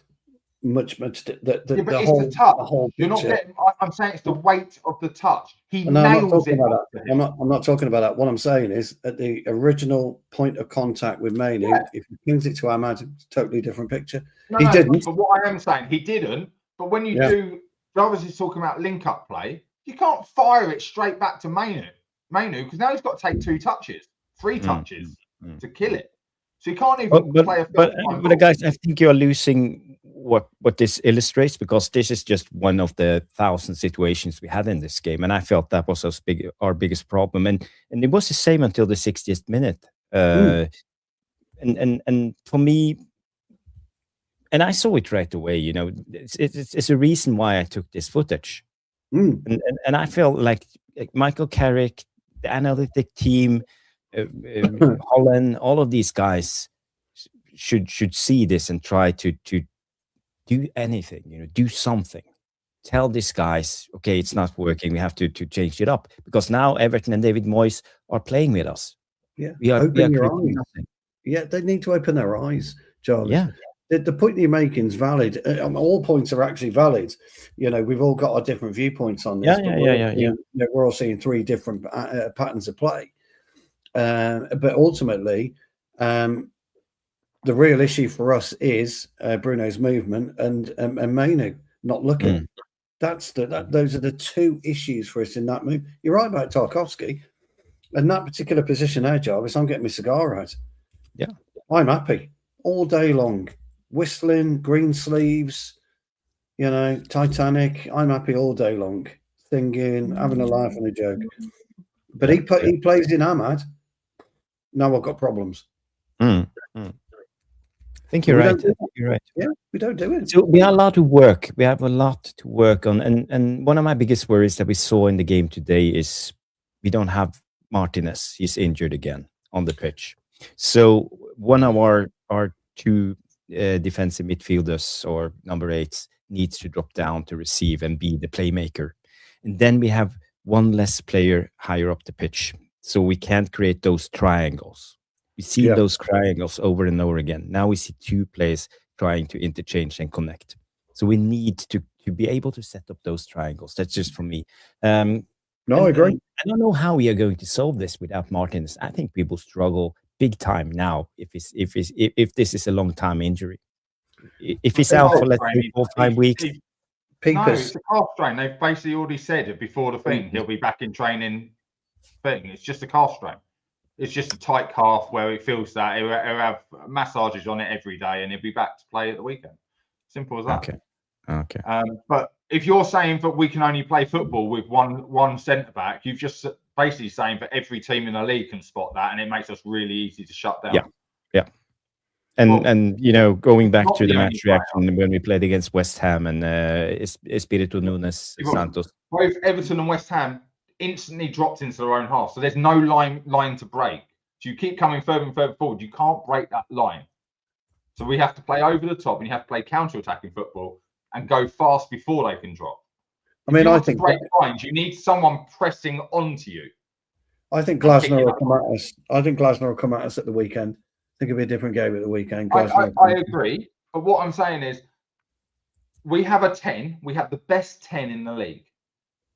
Much the whole You're not getting, I'm saying it's the weight of the touch. I'm not talking about that. What I'm saying is at the original point of contact with Mainoo, if he pings it to Ahmad, it's a totally different picture. He didn't. But what I am saying, he didn't. But when you do, Jarvis is talking about link-up play, you can't fire it straight back to Mainoo, because now he's got to take 2 touches, 3 touches to kill it. So you can't even play a but guys, I think you're losing what this illustrates, because this is just one of the 1,000 situations we had in this game, and I felt that was our biggest problem, and it was the same until the 60th minute. And for me, and I saw it right away. You know, it's a reason why I took this footage, and I felt like Michael Carrick, the analytic team. Holland, all of these guys should see this and try to do anything, you know, do something. Tell these guys, okay, it's not working. We have to change it up, because now Everton and David Moyes are playing with us. Yeah, open your eyes. Yeah, they need to open their eyes, Jarvis. Yeah. The point you're making is valid. All points are actually valid. You know, we've all got our different viewpoints on this. We're all seeing 3 different patterns of play. But ultimately, the real issue for us is Bruno's movement and Mainoo not looking. Those are the 2 issues for us in that move. You're right about Tarkowski. In that particular position there, Jarvis, I'm getting my cigar out. Yeah. I'm happy all day long. Whistling, green sleeves, you know, Titanic. I'm happy all day long. Singing, having a laugh and a joke. But he plays in Ahmad. Now I've got problems. I think you're right. You're right. Yeah, we don't do it. So we have a lot to work. We have a lot to work on. And one of my biggest worries that we saw in the game today is we don't have Martinez. He's injured again on the pitch. So one of our 2 defensive midfielders or number 8s needs to drop down to receive and be the playmaker. And then we have 1 less player higher up the pitch. So we can't create those triangles. We see those triangles over and over again. Now we see 2 players trying to interchange and connect. So we need to be able to set up those triangles. That's just for me. I agree. I don't know how we are going to solve this without Martinez. I think people struggle big time now if this is a long time injury. If he's out for let's say 4 or 5 weeks. No, it's a calf strain. They've basically already said it before the thing. He'll be back in training. It's just a calf strain. It's just a tight calf where it feels that he'll have massages on it every day, and he'll be back to play at the weekend. Simple as that. Okay. But if you're saying that we can only play football with one centre back, you've just basically saying that every team in the league can spot that, and it makes us really easy to shut down. Yeah. And you know, going back to the match reaction when we played against West Ham and Espirito Nunes Santos. Both Everton and West Ham instantly dropped into their own half, so there's no line to break. So you keep coming further and further forward, you can't break that line. So we have to play over the top, and you have to play counter-attacking football and go fast before they can drop. I think break lines, you need someone pressing onto you. I think Glasner will come at us. I think Glasner will come at us at the weekend. I think it'll be a different game at the weekend. I agree, but what I'm saying is we have a 10. We have the best 10 in the league.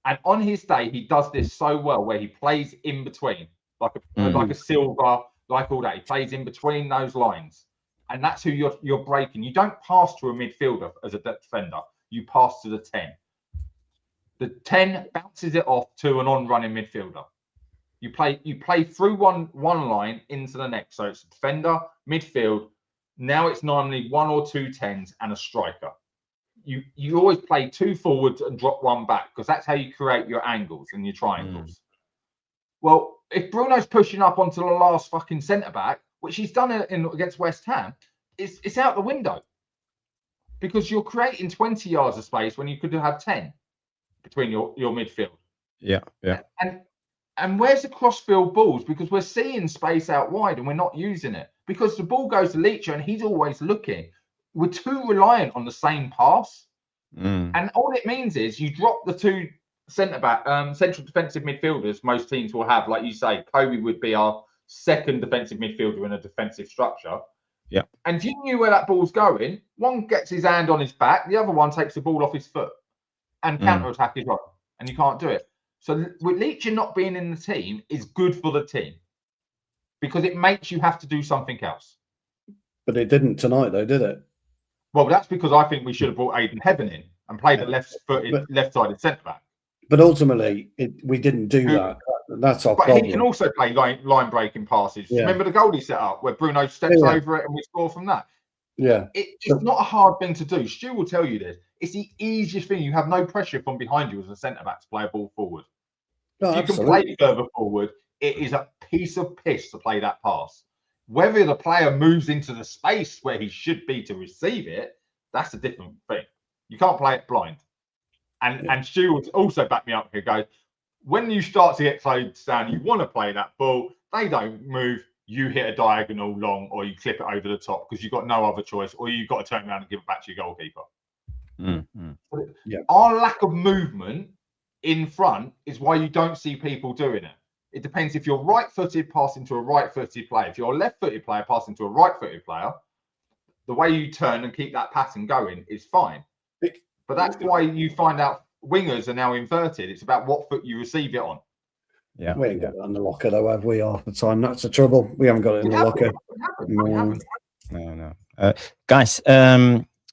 And on his day, he does this so well, where he plays in between, like a Silva, like all that. He plays in between those lines. And that's who you're breaking. You don't pass to a midfielder as a defender. You pass to the 10. The 10 bounces it off to an on-running midfielder. You play through one line into the next. So it's defender, midfield. Now it's normally 1 or 2 10s and a striker. You always play 2 forwards and drop 1 back, because that's how you create your angles and your triangles. Well, if Bruno's pushing up onto the last fucking centre-back, which he's done against West Ham, it's out the window. Because you're creating 20 yards of space when you could have 10 between your midfield. Yeah. And where's the cross-field balls? Because we're seeing space out wide and we're not using it. Because the ball goes to Leach and he's always looking. We're too reliant on the same pass. And all it means is you drop the 2 centre-back, central defensive midfielders most teams will have. Like you say, Kobe would be our second defensive midfielder in a defensive structure. Yeah. And if you knew where that ball's going, one gets his hand on his back, the other one takes the ball off his foot. And counter-attack is right. And you can't do it. So with Leach not being in the team is good for the team, because it makes you have to do something else. But it didn't tonight, though, did it? Well, that's because I think we should have brought Aidan Heaven in and played a left-sided centre-back. But ultimately, we didn't do that. That's our problem. But he can also play line-breaking passes. Yeah. Remember the goal he set up where Bruno steps over it and we score from that? Yeah. It's not a hard thing to do. Stu will tell you this. It's the easiest thing. You have no pressure from behind you as a centre-back to play a ball forward. No, you can play further forward. It is a piece of piss to play that pass. Whether the player moves into the space where he should be to receive it, that's a different thing. You can't play it blind. And Stu will also back me up here, guys. When you start to get close down, you want to play that ball. They don't move. You hit a diagonal long, or you clip it over the top because you've got no other choice, or you've got to turn around and give it back to your goalkeeper. Our lack of movement in front is why you don't see people doing it. It depends if you're right-footed passing to a right-footed player. If you're a left-footed player passing to a right-footed player, the way you turn and keep that pattern going is fine. But that's why you find out wingers are now inverted. It's about what foot you receive it on. Yeah, we ain't got it on the locker, though, have we, half the time? That's the trouble. We haven't got it in the locker. No. Guys,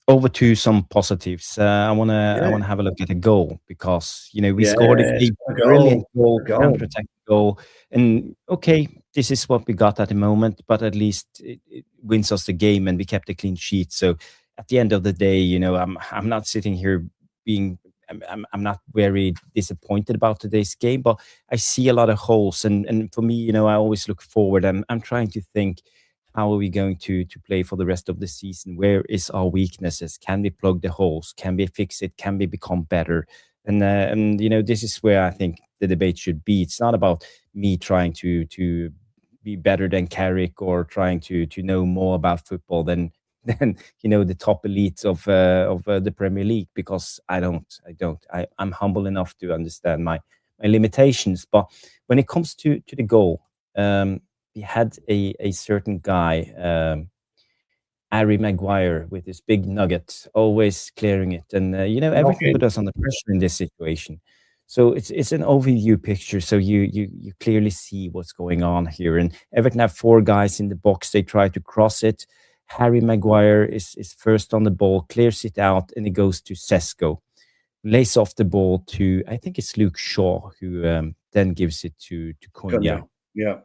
over to some positives. I want to have a look at the goal, because we scored a brilliant goal, counter-attack goal, and okay, this is what we got at the moment, but at least it wins us the game, and we kept a clean sheet. So at the end of the day, I'm not sitting here being. I'm not very disappointed about today's game, but I see a lot of holes, and for me, I always look forward. I'm trying to think, how are we going to play for the rest of the season? Where is our weaknesses? Can we plug the holes? Can we fix it? Can we become better? And this is where I think the debate should be. It's not about me trying to be better than Carrick, or trying to know more about football than the top elites of the Premier League, because I'm humble enough to understand my limitations. But when it comes to the goal, we had a certain guy, Harry Maguire, with this big nugget, always clearing it, and everything put us under pressure in this situation. So it's an overview picture, so you clearly see what's going on here. And Everton have 4 guys in the box. They try to cross it. Harry Maguire is first on the ball, clears it out, and it goes to Šeško. Lays off the ball to, I think it's Luke Shaw, who then gives it to Cunha. Yeah.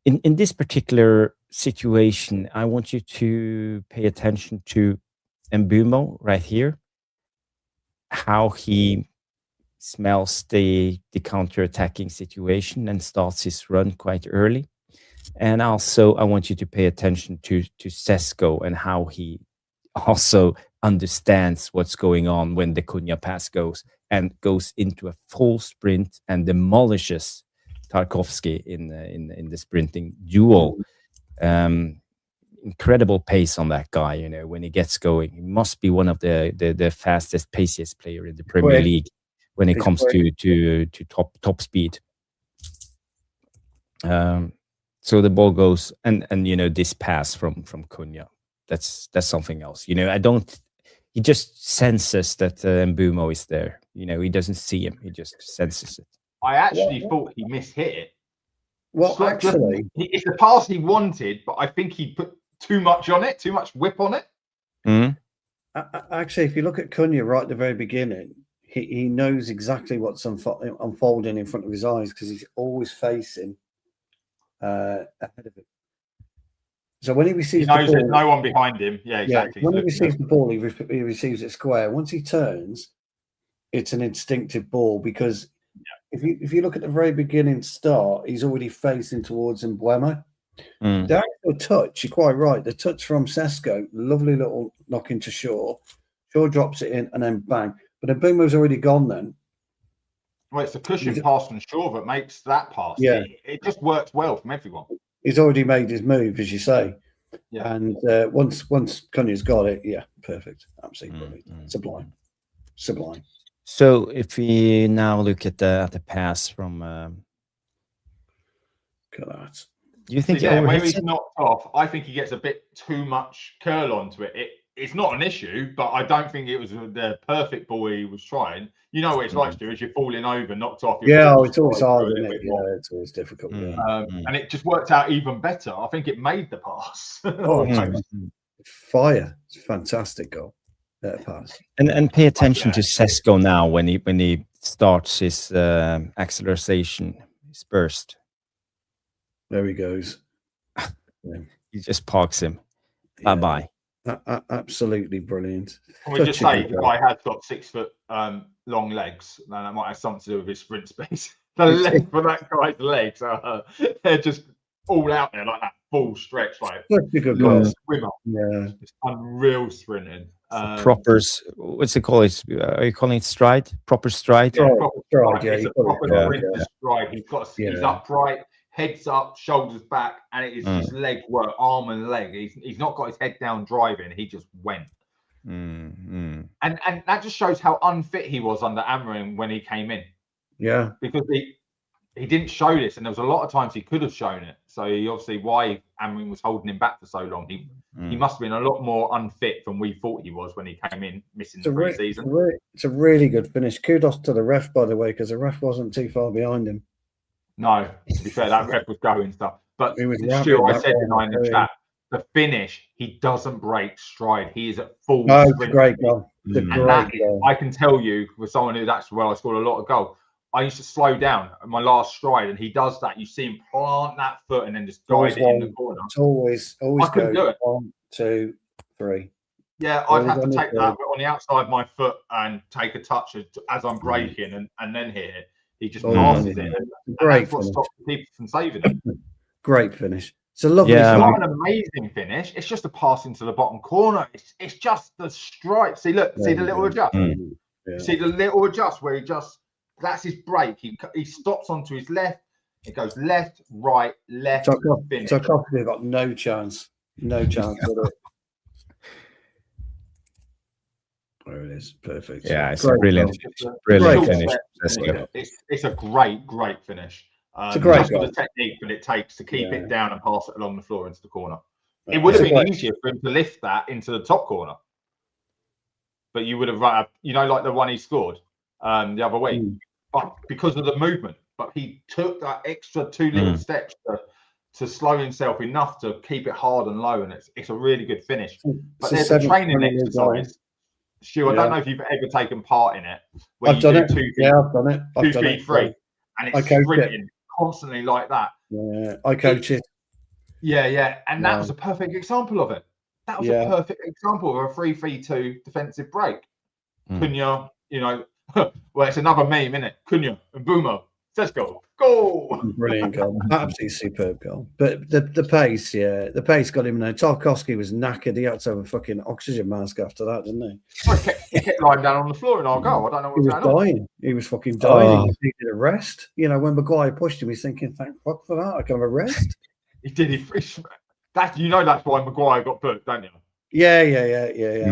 In this particular situation, I want you to pay attention to Mbeumo right here, how he smells the counter-attacking situation and starts his run quite early. And also, I want you to pay attention to Šeško and how he also understands what's going on when the Cunha pass goes into a full sprint and demolishes Tarkowski in the sprinting duel. Incredible pace on that guy. When he gets going, he must be one of the fastest, paciest player in the Premier League when it comes to top speed. So the ball goes, and this pass from Cunha, that's something else. I don't he just senses that Mbumo is there. He doesn't see him. He just senses it. I actually thought he mishit it. Well, actually, it's the pass he wanted, but I think he put too much on it, too much whip on it. Mm. Actually, if you look at Cunha right at the very beginning, he knows exactly what's unfolding in front of his eyes because he's always facing ahead of him. So when he receives he knows the ball, there's no one behind him. Yeah, exactly. When he receives the ball, he receives it square. Once he turns, it's an instinctive ball because if you look at the very beginning start, he's already facing towards Mbuemo. The actual touch, you're quite right. The touch from Šeško, lovely little knock into Shaw. Shaw drops it in and then bang. But Mbumo's already gone then. Well, it's a cushion pass from Shaw that makes that pass. Yeah. It just works well from everyone. He's already made his move, as you say. Yeah. And once Cunha's got it, perfect. Absolutely brilliant. Sublime. So if we now look at the pass from Look at that. Do you think where he's knocked off, I think he gets a bit too much curl onto it. It's not an issue, but I don't think it was the perfect ball he was trying. You know what it's like, Stu, as you're falling over, knocked off. It's always hard, isn't it? Yeah, it's always difficult. And it just worked out even better. I think it made the pass. Fire. It's a fantastic goal. That pass. And pay attention to Šeško now when he starts his acceleration, his burst. There he goes. He just parks him. Bye-bye. Absolutely brilliant. Can we just say the guy has got 6 foot long legs? Now that might have something to do with his sprint space. The length of that guy's legs they're just all out there like that full stretch, like such a good goal. Swimmer. Yeah, it's unreal sprinting. What's it called? Are you calling it stride? Proper stride? Yeah, proper stride. It's a proper stride. He's upright. Heads up, shoulders back, and it is just leg work, arm and leg. He's not got his head down driving. He just went. And that just shows how unfit he was under Amorim when he came in. Yeah. Because he didn't show this, and there was a lot of times he could have shown it. So he obviously why Amorim was holding him back for so long. He must have been a lot more unfit than we thought he was when he came in missing the pre-season. It's a really good finish. Kudos to the ref, by the way, because the ref wasn't too far behind him. No, to be fair, that ref was going stuff. But he was Stu, I said tonight in the chat, the finish, he doesn't break stride. He is at full sprint. It's a great goal. I can tell you, with someone who's actually I scored a lot of goals. I used to slow down at my last stride, and he does that. You see him plant that foot and then just guide it in the corner. It's always I couldn't do it. 1, 2, 3. Yeah, I'd have to take that on the outside of my foot and take a touch as I'm braking and then hit it. He just passes it. And that's what stops people from saving it. Great finish. It's a lovely It's not an amazing finish. It's just a pass into the bottom corner. It's just the strike. See, look, see the little adjust. See the little adjust where that's his break. He stops onto his left. It goes left, right, left. Tarkovsky got no chance. No chance at it. There it is. Perfect. Yeah, it's a brilliant finish. It's a great finish. It's a great goal. The technique that it takes to keep it down and pass it along the floor into the corner. It would have been easier for him to lift that into the top corner. But you would have, like the one he scored the other week. But because of the movement. But he took that extra 2 little steps to slow himself enough to keep it hard and low. And it's a really good finish. But there's a training exercise. Stu, I don't know if you've ever taken part in it. I've done it. I've done it. 2v3. And it's sprinting constantly like that. Yeah, I coach it. Yeah. And that was a perfect example of it. That was a perfect example of a 3-3-2 defensive break. Cunha, well, it's another meme, isn't it? Cunha and Mbumo. Šeško. Goal. Brilliant goal. Absolutely superb goal. But the pace got him there. Tarkovsky was knackered. He had to have a fucking oxygen mask after that, didn't he? He kept lying down on the floor in our goal. I don't know what's going on. Dying. He was fucking dying. He needed a rest. When Maguire pushed him, he's thinking, thank fuck for that. I can have a rest. He did. That's why Maguire got booked, don't you? Yeah.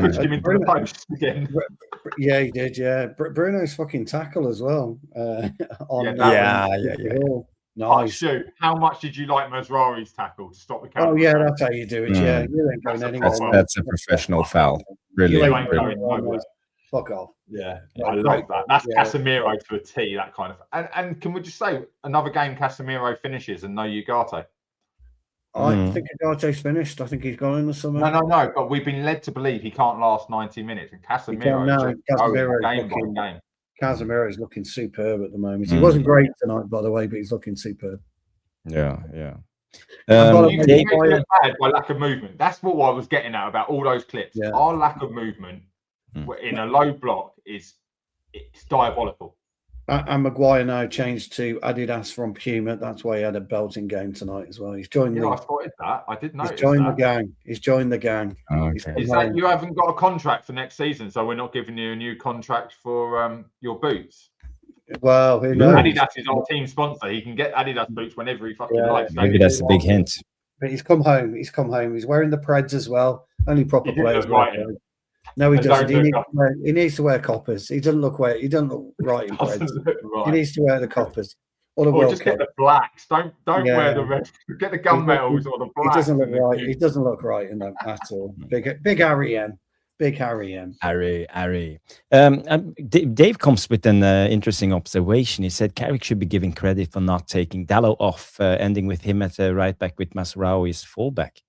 Pushed him into the post again. Yeah, he did. Yeah, Bruno's fucking tackle as well. Nice. Shoot, how much did you like Mazraoui's tackle to stop the counter? Oh yeah, that's how you do it. Yeah, you ain't going anywhere. That's a professional foul. Brilliant. You ain't going nowhere. Fuck off. Yeah, Yeah, I great. love that. That's Yeah. Casemiro to a T, that kind of. And can we just say another game Casemiro finishes and no Ugarte? I think Ugarte's finished. I think he's gone in the summer. No. But we've been led to believe he can't last 90 minutes, and Casemiro game by game. Casemiro is looking superb at the moment. He wasn't great tonight, by the way, but he's looking superb. Yeah. You look bad by lack of movement. That's what I was getting at about all those clips. Yeah. Our lack of movement in a low block it's diabolical. And Maguire now changed to Adidas from Puma. That's why he had a belting game tonight as well. He's joined I spotted that. I did notice. He's joined the gang. He's joined the gang. Okay. Is that you haven't got a contract for next season, so we're not giving you a new contract for your boots? Well, who knows? Adidas is our team sponsor. He can get Adidas boots whenever he fucking likes. Maybe that's a big hint. But he's come home. He's wearing the Preds as well. Only proper players. No, he doesn't. He needs to wear coppers. He doesn't look right in Preds. He needs to wear the coppers. Or the World just get the blacks. Don't wear the red. Get the gunmetals or the blacks. He doesn't look right. He doesn't look right in that at all. Big Harry M. Big Harry M. Harry. Dave comes with an interesting observation. He said Carrick should be given credit for not taking Dalot off, ending with him at right back with Masraoui as fullback.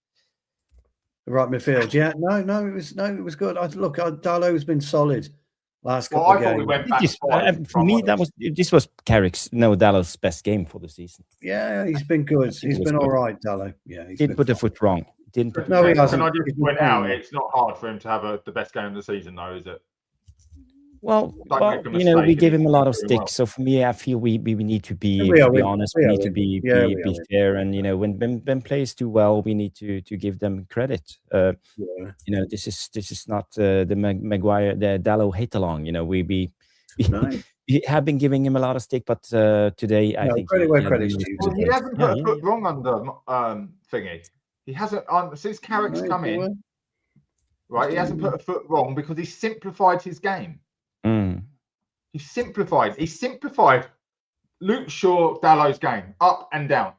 Right midfield, yeah. No, it was good. Dalot's been solid last couple of games. We went back for me, this was Carrick's, Dalot's best game for the season. Yeah, he's been good. He's been all right, Dalot. Yeah, he didn't put the foot wrong. He hasn't. Can I just point out, it's not hard for him to have the best game of the season, though, is it? Well, we gave him a lot of sticks. So for me, I feel we need to be honest. We need to be fair. And when players do well, we need to give them credit. This is not the Maguire, the Dalot hate along. We have been giving him a lot of stick, but today I think he hasn't put a foot wrong under thingy. He hasn't since Carrick's come in. Right, he hasn't put a foot wrong because he simplified his game. He simplified Luke Shaw, Dalot's game. Up and down.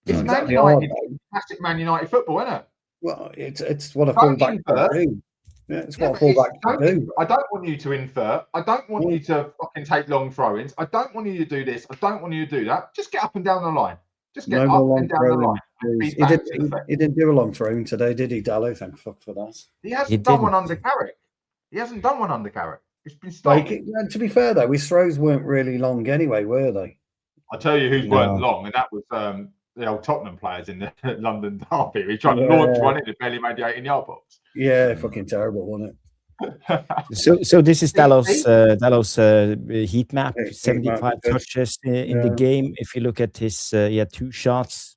It's Man United, classic Man United football, isn't it? Well, it's what a fullback do. Yeah, it's what a fullback do. I don't want you to invert. I don't want you to fucking take long throw-ins. I don't want you to do this. I don't want you to do that. Just get up and down the line. Just get up and down the line. He didn't do a long throw-in today, did he, Dalot? Thank fuck for that. He hasn't done one under Carrick. It's been stopped. To be fair, though, his throws weren't really long anyway, were they? I'll tell you who weren't long, and that was the old Tottenham players in the London derby. He tried to launch one in, it barely made the 18-yard box. Yeah, fucking terrible, wasn't it? So this is Dalot's heat map. 75 touches in the game. If you look at his, he had 2 shots.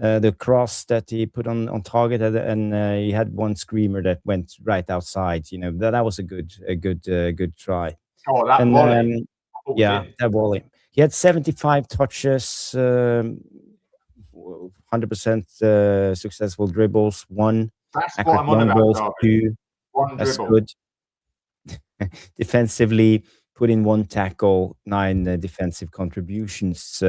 The cross that he put on target, and he had one screamer that went right outside. That was a good try. Oh, that volley! That volley. He had 75 touches, 100% successful dribbles. One. That's what I'm on about. 2. That's good. Defensively, put in 1 tackle, 9 defensive contributions.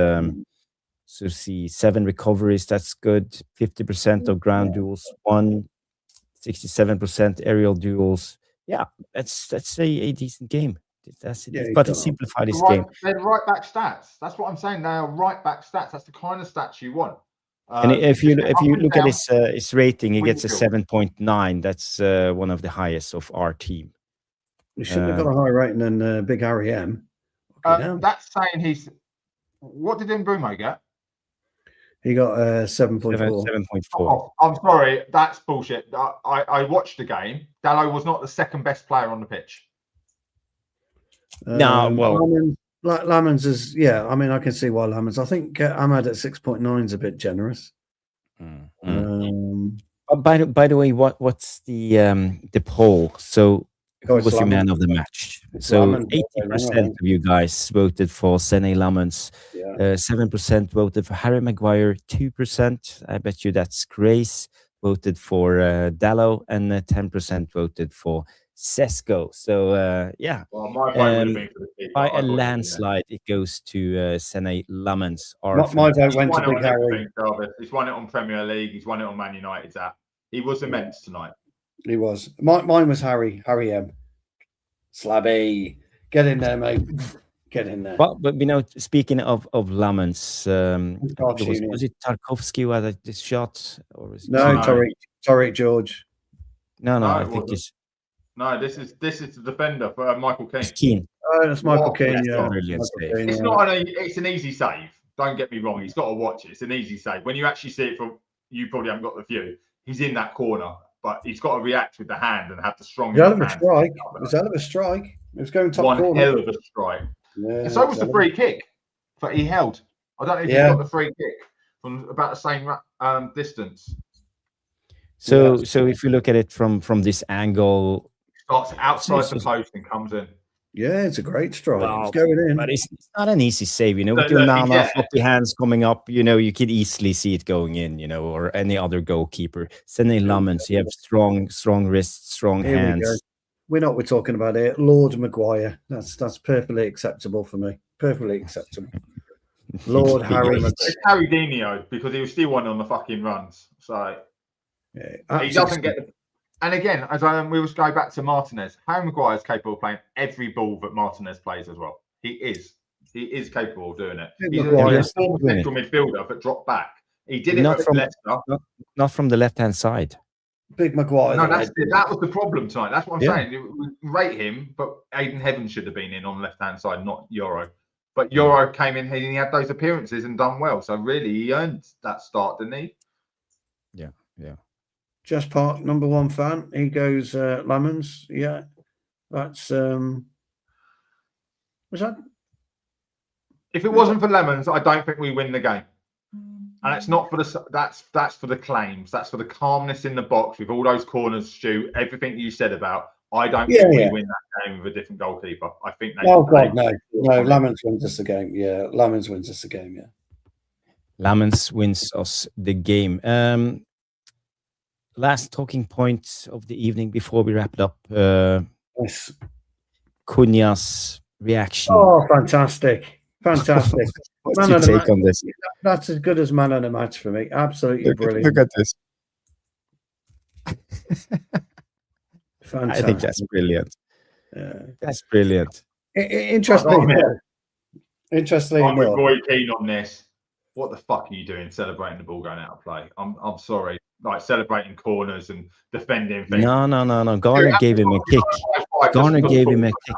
So see 7 recoveries, that's good. 50% of ground duels, 67% aerial duels. Yeah, that's a decent game. That's it. But he simplified his game. They're right back stats. That's what I'm saying. They are right back stats. That's the kind of stats you want. And if you look at his rating, he gets a 7.9. That's one of the highest of our team. He shouldn't have got a higher rating than Big Harry M. That's saying he's. What did Mbeumo get? He got 7.4. 7.4. Oh, I'm sorry, that's bullshit. I watched the game. Dalot was not the second best player on the pitch. Lamens is, I mean, I can see why Lamens. I think Ahmad at 6.9 is a bit generous. By the way, what's the poll? So who was your man of the match? So 80% of you guys voted for Sene Lamens. 7% voted for Harry Maguire. 2%, I bet you that's Grace, voted for Dalot, and 10% voted for Šeško. So well, my vote would have been for the keeper. By a landslide, it goes to Sene Lamens. My vote went to Big Harry. He's won it on Premier League. He's won it on Man United's app. He was immense tonight. He was. Mine was Harry M. Slabby. Get in there, mate. Get in there. Well, but speaking of Lamens, I think Union. was it Tarkovsky who had this shot, or was it No, Tariq George. No, No, I it think wasn't. this No, this is the defender for Michael Keane. is Keane. Oh, that's Michael Keane. Yeah, Brilliant Michael save. Keane, It's an easy save. Don't get me wrong. He's got to watch it. It's an easy save. When you actually see it from, you probably haven't got the view. He's in that corner, but he's got to react with the hand and have the strong. Hell of a strike. It was hell of a strike. It was going top One corner. hell of a strike. Yeah, And so was the free kick that he held. I don't know if he got the free kick from about the same distance. So if you look at it from this angle, Starts outside the post and comes in. Yeah, it's a great strike. Wow. It's going in. But it's not an easy save, with your floppy hands coming up, you could easily see it going in, or any other goalkeeper. Sene Lamens, you have strong wrists, strong hands. We're talking about it. Lord Maguire. That's perfectly acceptable for me. Perfectly acceptable. Lord Harry. It's Harry Dino because he was still one on the fucking runs. So he doesn't get the. And again, as we will go back to Martinez, Harry Maguire is capable of playing every ball that Martinez plays as well. He is capable of doing it. He's a former central midfielder, but dropped back. He did it not from Leicester. Not from the left-hand side. Big Maguire. No, that was the problem tonight. That's what I'm saying. We rate him, but Aiden Heaven should have been in on the left-hand side, not Euro. But Euro came in, he had those appearances and done well. So really, he earned that start, didn't he? Yeah. Just Park, number one fan. He goes Lamens. Yeah, that's was that. If it wasn't for Lemons, I don't think we win the game. And it's not for that's for the claims. That's for the calmness in the box with all those corners, Stu. Everything you said about. I don't think we win that game with a different goalkeeper. I think they. Oh God, no. Lamens wins us the game. Yeah, Lamens wins us the game. Yeah, Lamens wins us the game. Last talking point of the evening before we wrap it up. Yes. Cunha's reaction. Oh, fantastic. What's your take on this? That's as good as man of the match for me. Absolutely brilliant. Look at this. Fantastic. I think that's brilliant. That's brilliant. Interestingly, I'm with Roy Keane on this. What the fuck are you doing celebrating the ball going out of play? I'm sorry. Like celebrating corners and defending things. No. Garner gave him a kick. Garner gave him a kick.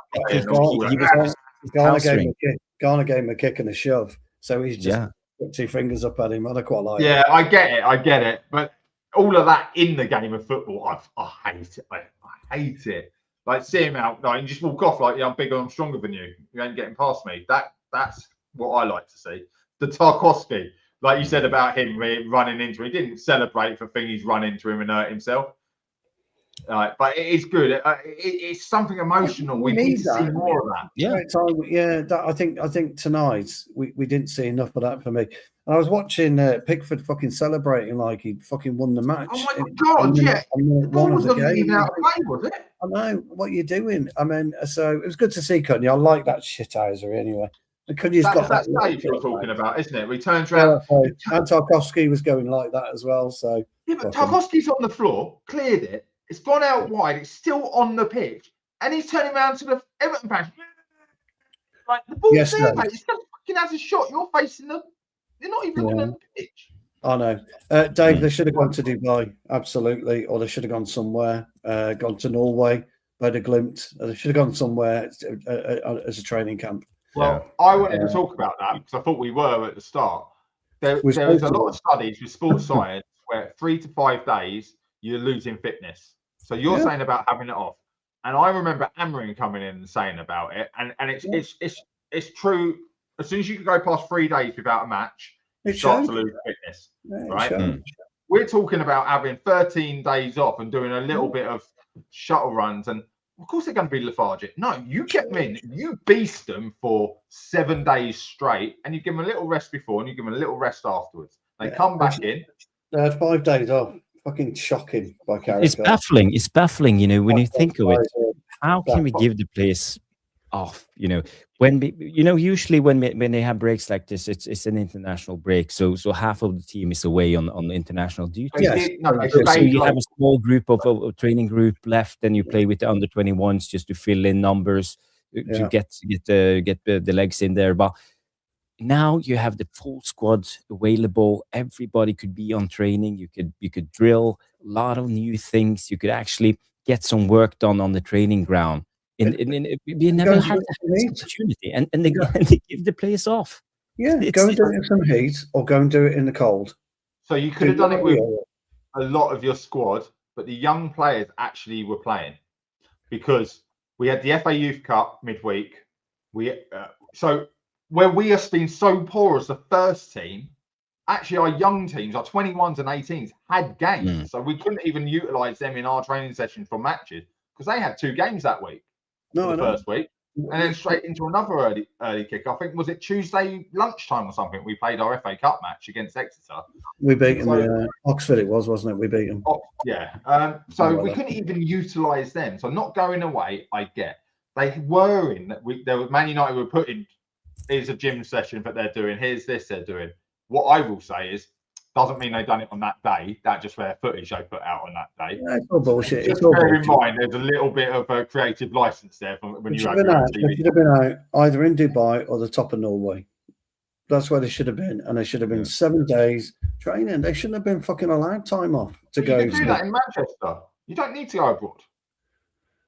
Garner gave him a kick and a shove. So he's just put two fingers up at him. I quite like it. I get it. But all of that in the game of football, I hate it. I hate it. Like, see him out, and just walk off like, I'm bigger, I'm stronger than you. You ain't getting past me. That's what I like to see. The Tarkovsky, like you said about him running into him, he didn't celebrate for things he's run into him and hurt himself. But it is good. It's something emotional. We need to see more of that. I think tonight we didn't see enough of that for me. And I was watching Pickford fucking celebrating like he fucking won the match. Oh my God! The ball wasn't even out of play, was it? I know what you're doing. I mean, so it was good to see Cunha. I like that shithouser anyway. Cunha's got that save you're talking about, isn't it? We turned around. And Tarkovsky was going like that as well. So but Tarkovsky's on the floor, cleared it. It's gone out wide. It's still on the pitch, and he's turning around to the Everton fans. Like the ball's there, mate. He still fucking has a shot. You're facing them. They're not even looking at the pitch. I know, Dave. They should have gone to Dubai, absolutely, or they should have gone somewhere. Gone to Norway, Bode Glimt. They should have gone somewhere as a training camp. Well, I wanted to talk about that because I thought we were at the start. There was a lot of studies with sports science where 3 to 5 days you're losing fitness. So you're saying about having it off, and I remember Amarin coming in and saying about it, and it's true. As soon as you can go past 3 days without a match, you start to lose fitness, right? We're talking about having 13 days off and doing a little bit of shuttle runs, and of course they're going to be lethargic. No, you get them in, you beast them for 7 days straight, and you give them a little rest before, and you give them a little rest afterwards. They come back in. They had 5 days off. Fucking shocking by Carrick. It's baffling. It's baffling, when you think of it. How can we give the players off. Usually when they have breaks like this, it's an international break. So half of the team is away on international duty. Yes. So you have a small group of a training group left, and you play with the under 21s just to fill in numbers to get the legs in there. But now you have the full squad available. Everybody could be on training. You could drill a lot of new things. You could actually get some work done on the training ground. We never had this opportunity, and they give the players off. Yeah, go and do it in some heat, or go and do it in the cold. So you could have done it with a lot of your squad, but the young players actually were playing because we had the FA Youth Cup midweek. So where we have been so poor as the first team, actually our young teams, our 21s and 18s, had games. So we couldn't even utilise them in our training sessions for matches because they had 2 games that week. First week, and then straight into another early kick. I think was it Tuesday lunchtime or something. We played our FA Cup match against Exeter. We beat them. Oxford, wasn't it? We beat them. Yeah. So we couldn't even utilise them. So not going away, I get. They were in. There was Man United were putting. Here's a gym session that they're doing. Here's this they're doing. What I will say is. Doesn't mean they've done it on that day. That's just their footage they put out on that day. Yeah, it's all bullshit. Just bear in mind, there's a little bit of a creative license there when you have TV. They should have been out either in Dubai or the top of Norway. That's where they should have been, and they should have been 7 days training. They shouldn't have been fucking allowed time off to go. You can do that in Manchester. You don't need to go abroad.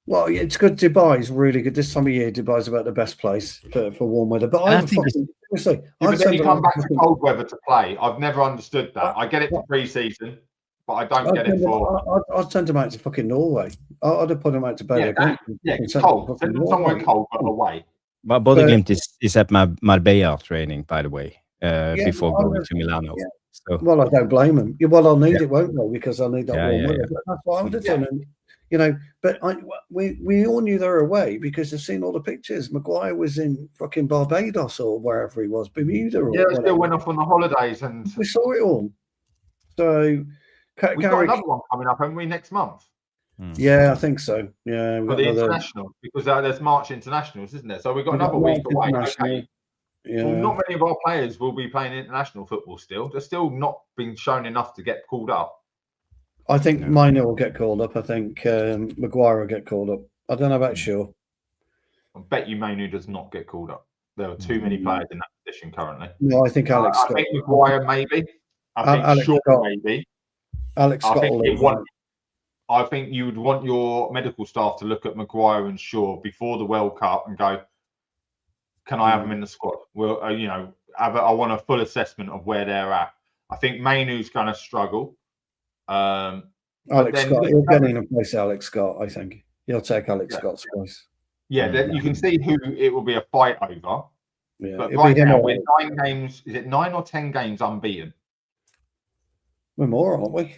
Well, it's good. Dubai is really good this time of year. Dubai is about the best place for warm weather. But I think but then you come back to cold weather to play. I've never understood that. I get it for pre-season, but I don't get it for. I'd send them out to fucking Norway. I'd have put them out to Belgium. It's cold. Send them somewhere cold, but away. But Glimt is at Marbella training, by the way, before going to Milano. Yeah. So. Well, I don't blame them. Well, I'll need it, won't they? Because I'll need that warm weather. But that's what I would have done. And, but we all knew they were away because they've seen all the pictures. Maguire was in fucking Barbados or wherever he was, Bermuda. Or they still went off on the holidays, and we saw it all. So we've got another one coming up, haven't we, next month? Yeah, I think so. Yeah, for the international, because there's March internationals, isn't there? So we've got another week away. Okay. Yeah. Well, not many of our players will be playing international football still. They're still not been shown enough to get called up. I think Mainu will get called up. I think Maguire will get called up. I don't know about Shaw. I bet you Mainu does not get called up. There are too many players in that position currently. No, I think Alex Scott. I think Maguire maybe. I think Shaw maybe. Alex Scott. I think you would want your medical staff to look at Maguire and Shaw before the World Cup and go, can I have them in the squad? Well, I want a full assessment of where they're at. I think Mainu's going to struggle. Alex Scott, he'll get in and place Alex Scott. I think he'll take Alex Scott's place. Yeah, you can see who it will be a fight over. Yeah, but right now we're 9 games. Is it 9 or 10 games unbeaten? We're more, aren't we?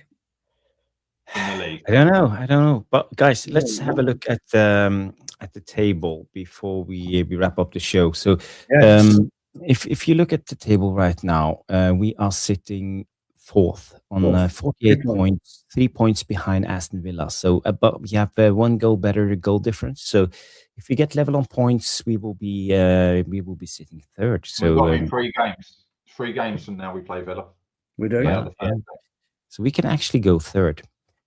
In the league, I don't know. But guys, let's have a look at the table before we wrap up the show. So, if you look at the table right now, we are sitting 4th on 48 points, 3 points behind Aston Villa. So, but we have 1 goal better goal difference. So, if we get level on points, we will be sitting 3rd. So, we've got 3 games from now we play Villa. We do, yeah. So we can actually go 3rd.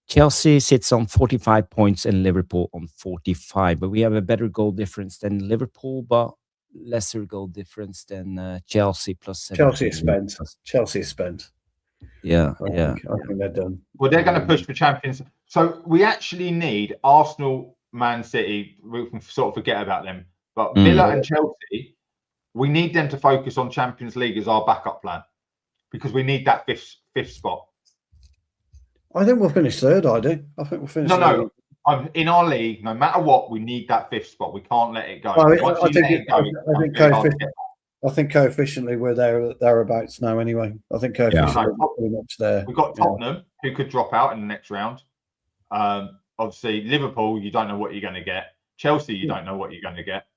Chelsea sits on 45 points and Liverpool on 45, but we have a better goal difference than Liverpool, but lesser goal difference than Chelsea plus 7. Chelsea is spent. Yeah, I think they're done. Well, they're going to push for Champions. So we actually need Arsenal, Man City. We can sort of forget about them, but Villa and Chelsea, we need them to focus on Champions League as our backup plan because we need that fifth spot. I think we'll finish 3rd. I think we'll finish. No. In our league, no matter what, we need that 5th spot. We can't let it go. I think coefficiently we're thereabouts now. Anyway, I think coefficiently we're pretty much there. We've got Tottenham who could drop out in the next round. Obviously, Liverpool, you don't know what you're going to get. Chelsea, you don't know what you're going to get.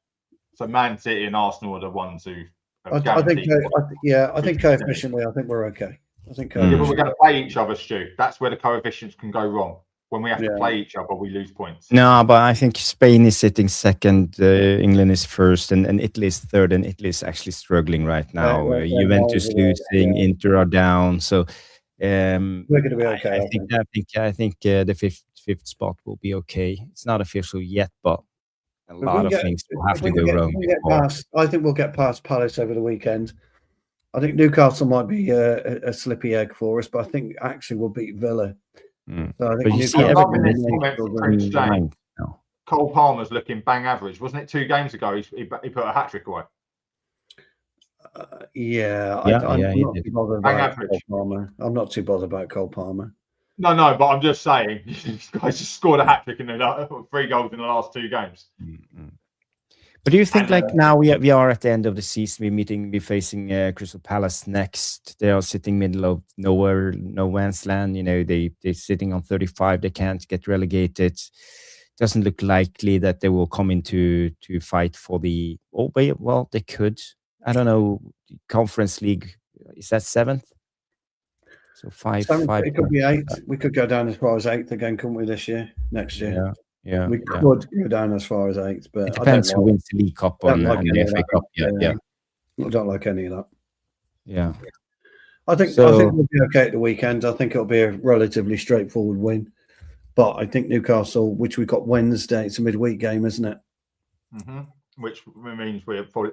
So Man City and Arsenal are the ones who. I think coefficiently, I think we're okay. I think. But we're going to play each other, Stu. That's where the coefficients can go wrong. When we have to play each other, we lose points. No, but I think Spain is sitting second, England is first, and Italy is third, and Italy is actually struggling right now. Juventus losing, Inter are down, so we're going to be okay. I think the fifth spot will be okay. It's not official yet, but a lot of things will have to go wrong. I think we'll get past Palace over the weekend. I think Newcastle might be a slippy egg for us, but I think actually we'll beat Villa. So I think you see Everton Cole Palmer's looking bang average. Wasn't it 2 games ago he put a hat-trick away? I'm not too bothered about Cole Palmer. I'm not too bothered about Cole Palmer. No, but I'm just saying, these guys just scored a hat-trick in 3 goals in the last 2 games. But do you think, now we are at the end of the season, we're facing Crystal Palace next. They are sitting middle of nowhere, no man's land. They're sitting on 35. They can't get relegated. Doesn't look likely that they will come into fight for the. Well, they could. I don't know. Conference League, is that 7th? So 5. It could be 8th. We could go down as far as 8th again, couldn't we? Next year. Yeah, we could go down as far as 8th, but it depends who wins the League Cup and the FA Cup. Yeah, I don't like any of that. Yeah, I think we'll be okay at the weekend. I think it'll be a relatively straightforward win, but I think Newcastle, which we've got Wednesday, it's a midweek game, isn't it? Which means we're probably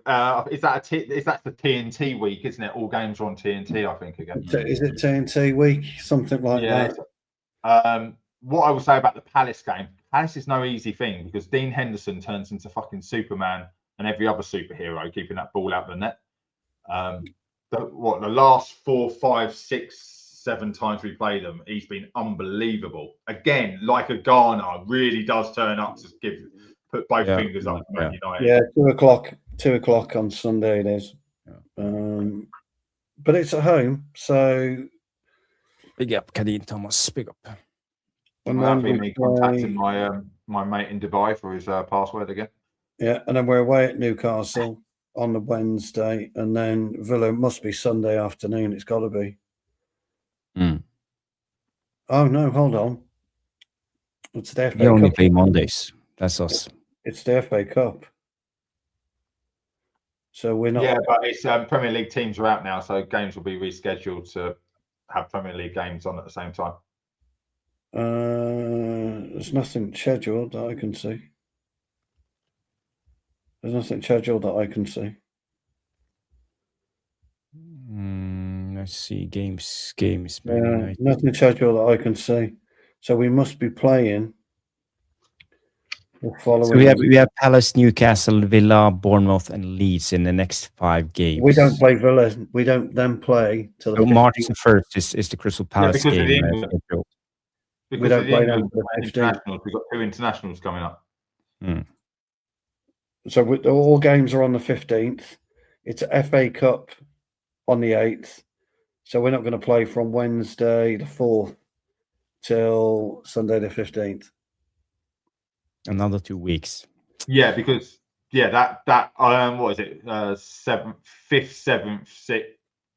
is that the TNT week, isn't it? All games are on TNT, I think again. Is it TNT week? Something like that. What I will say about the Palace game, Palace is no easy thing because Dean Henderson turns into fucking Superman and every other superhero keeping that ball out the net. The last 4, 5, 6, 7 times we played them, he's been unbelievable. Again, like a Ghana, really does turn up to put both fingers up to Man United. Yeah, 2 o'clock on Sunday it is. But it's at home, so big up, Kadeen Thomas. Big up. And that'll be me contacting my mate in Dubai for his password again. Yeah, and then we're away at Newcastle on the Wednesday, and then Villa must be Sunday afternoon. It's got to be. Oh no, hold on. It's the FA Cup. We only play Mondays. That's us. It's the FA Cup. So we're not. Yeah, but it's Premier League teams are out now, so games will be rescheduled to have Premier League games on at the same time. There's nothing scheduled that I can see. Let's see games. Nothing scheduled that I can see. So we must be playing. So we have Palace, Newcastle, Villa, Bournemouth, and Leeds in the next 5 games. We don't play Villa. We don't then play till the March the 1st is the Crystal Palace game. We don't play them. We've got 2 internationals coming up. So all games are on the 15th. It's a FA Cup on the 8th. So we're not going to play from Wednesday the 4th till Sunday the 15th. Another 2 weeks. Yeah, because that what is it? 7th, 5th, 7th, 6th.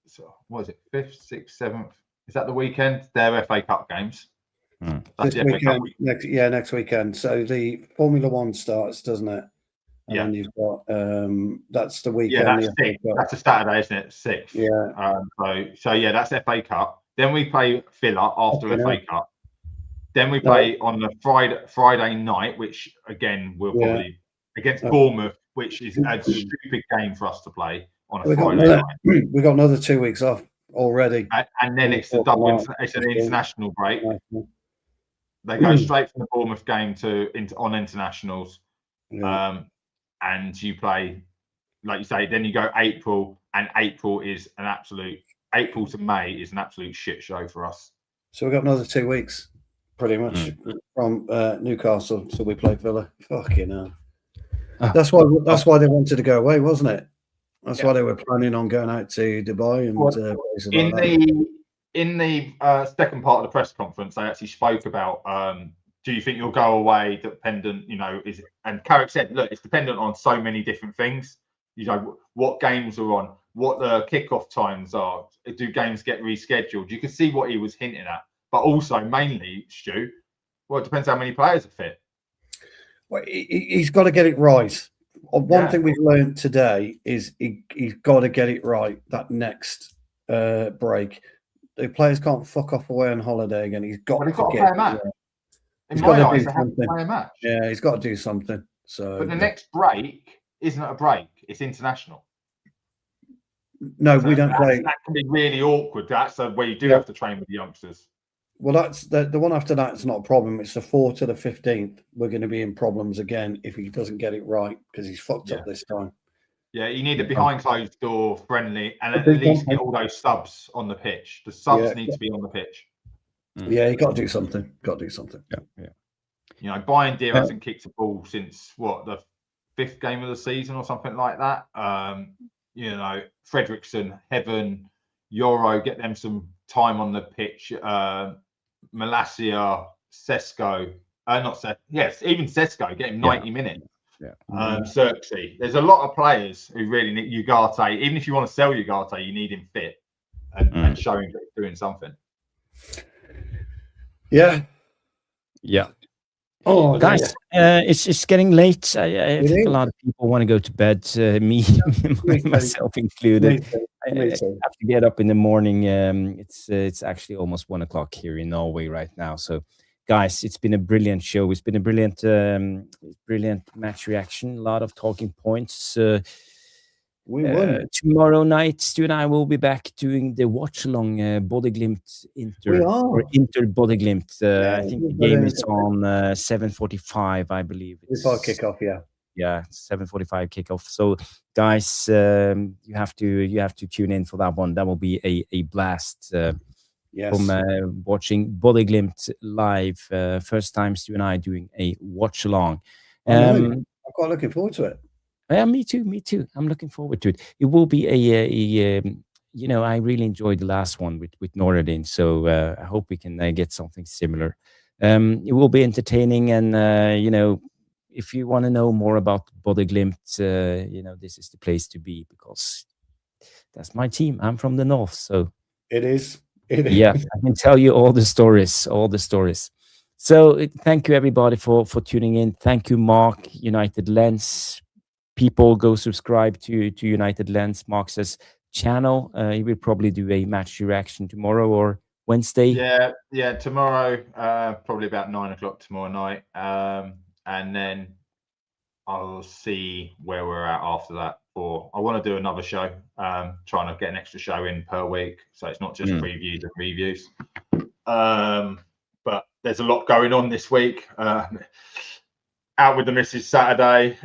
So what is it? 5th, 6th, 7th. Is that the weekend? They're FA Cup games. This weekend, next weekend. So the Formula 1 starts, doesn't it? And then you've got that's the weekend. Yeah, that's a Saturday, isn't it? 6th. Yeah. So that's FA Cup. Then we play Villa after FA Cup. Then we play on the Friday night, which again we'll probably against Bournemouth, which is a stupid game for us to play on a Friday night. We got another 2 weeks off already, and then it's the double. It's an international break. They go straight from the Bournemouth game on internationals, and you play, like you say. Then you go April, and April to May is an absolute shit show for us. So we've got another 2 weeks. Pretty much from Newcastle till we play Villa. Fucking hell. That's why they wanted to go away, wasn't it? That's why they were planning on going out to Dubai and in the second part of the press conference, they actually spoke about do you think you'll go away dependent, and Carrick said, look, it's dependent on so many different things. What games are on, what the kickoff times are, do games get rescheduled? You can see what he was hinting at. But also, mainly, Stu, Well, it depends how many players are fit. Well, he's got to get it right. One thing we've learned today is he's got to get it right. That next break, the players can't fuck off away on holiday again. He's got to play a match. In my eyes, they have to play a match. Yeah, he's got to do something. So, but the next break isn't a break; it's international. No, we don't play. That can be really awkward. That's where you do have to train with the youngsters. Well, that's the one after that. It's not a problem. It's the 4th to the 15th. We're going to be in problems again if he doesn't get it right because he's fucked up this time. Yeah, you need a behind closed door friendly and at least get all those subs on the pitch. The subs need to be on the pitch. Yeah, you got to do something. Got to do something. Yeah. You know, Bayern Deer hasn't kicked a ball since the 5th game of the season or something like that. You know, Fredrickson, Heaven, Euro, get them some time on the pitch. Malacia, Šeško, even Šeško, get him 90 minutes. Yeah. Xerxes. There's a lot of players who really need Ugarte. Even if you want to sell Ugarte, you need him fit and show him that he's doing something. Yeah. Oh, guys, it's getting late. I think a lot of people want to go to bed, myself included. I have to get up in the morning. It's actually almost 1 o'clock here in Norway right now. So, guys, it's been a brilliant show. It's been a brilliant match reaction. A lot of talking points. We won. Tomorrow night, Stu and I will be back doing the watch along Bodø/Glimt Inter Bodø/Glimt. I think the game is on 7:45, I believe. It's our kickoff, yeah, 7:45 kickoff. So, guys, you have to tune in for that one. That will be a blast. From watching Bodø/Glimt live. First time Stu and I doing a watch along. I'm quite looking forward to it. Yeah, me too. I'm looking forward to it. It will be I really enjoyed the last one with Noradin, so I hope we can get something similar. It will be entertaining, and if you want to know more about Bodø/Glimt, this is the place to be because that's my team. I'm from the north, so it is. Yeah, I can tell you all the stories. So thank you everybody for tuning in. Thank you, Mark, United Lens. People go subscribe to United Lens, Mark's channel. He will probably do a match reaction tomorrow or Wednesday. Yeah, tomorrow, probably about 9 o'clock tomorrow night. And then I'll see where we're at after that. I want to do another show, trying to get an extra show in per week, so it's not just previews and reviews. But there's a lot going on this week. Out with the missus Saturday.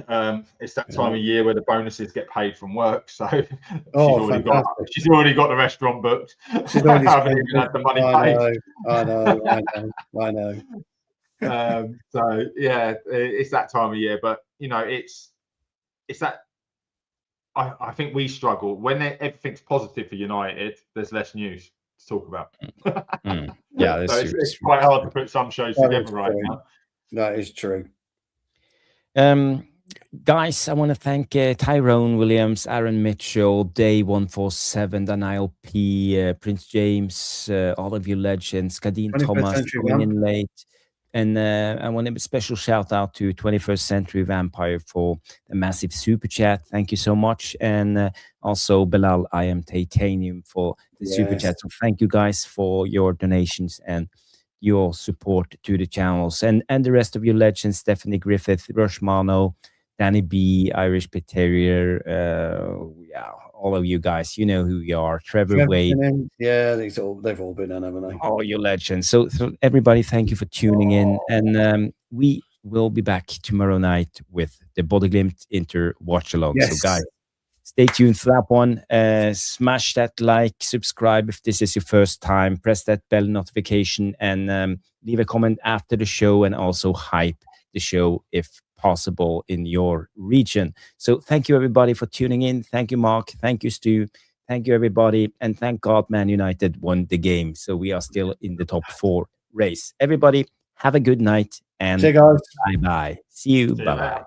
It's that time of year where the bonuses get paid from work, so she's already got the restaurant booked. She's already haven't even had the money paid. I know. So yeah, it's that time of year, but it's that. I think we struggle when everything's positive for United. There's less news to talk about. Yeah, so it's quite hard to put some shows together right now. That is true. Guys, I want to thank Tyrone Williams, Aaron Mitchell, Day 147, Daniel P, Prince James, all of you legends, Kadeen Thomas coming in late. And I want a special shout out to 21st Century Vampire for the massive super chat. Thank you so much. And also Bilal, I am Titanium for the super chat. So thank you guys for your donations and your support to the channels. And the rest of your legends, Stephanie Griffith, Rushmano, Danny B, Irish Pit Terrier, all of you guys, you know who you are. Trevor Wade. Yeah, they've all been in, haven't they? Oh, you legends. So everybody, thank you for tuning in. And we will be back tomorrow night with the Bodø/Glimt Inter watch along. Yes. So guys, stay tuned for that one. Smash that like, subscribe if this is your first time. Press that bell notification and leave a comment after the show and also hype the show if possible in your region. So thank you everybody for tuning in. Thank you, Mark. Thank you, Stu. Thank you everybody. And thank God Man United won the game. So we are still in the top 4 race. Everybody have a good night and bye-bye. See you. Bye-bye.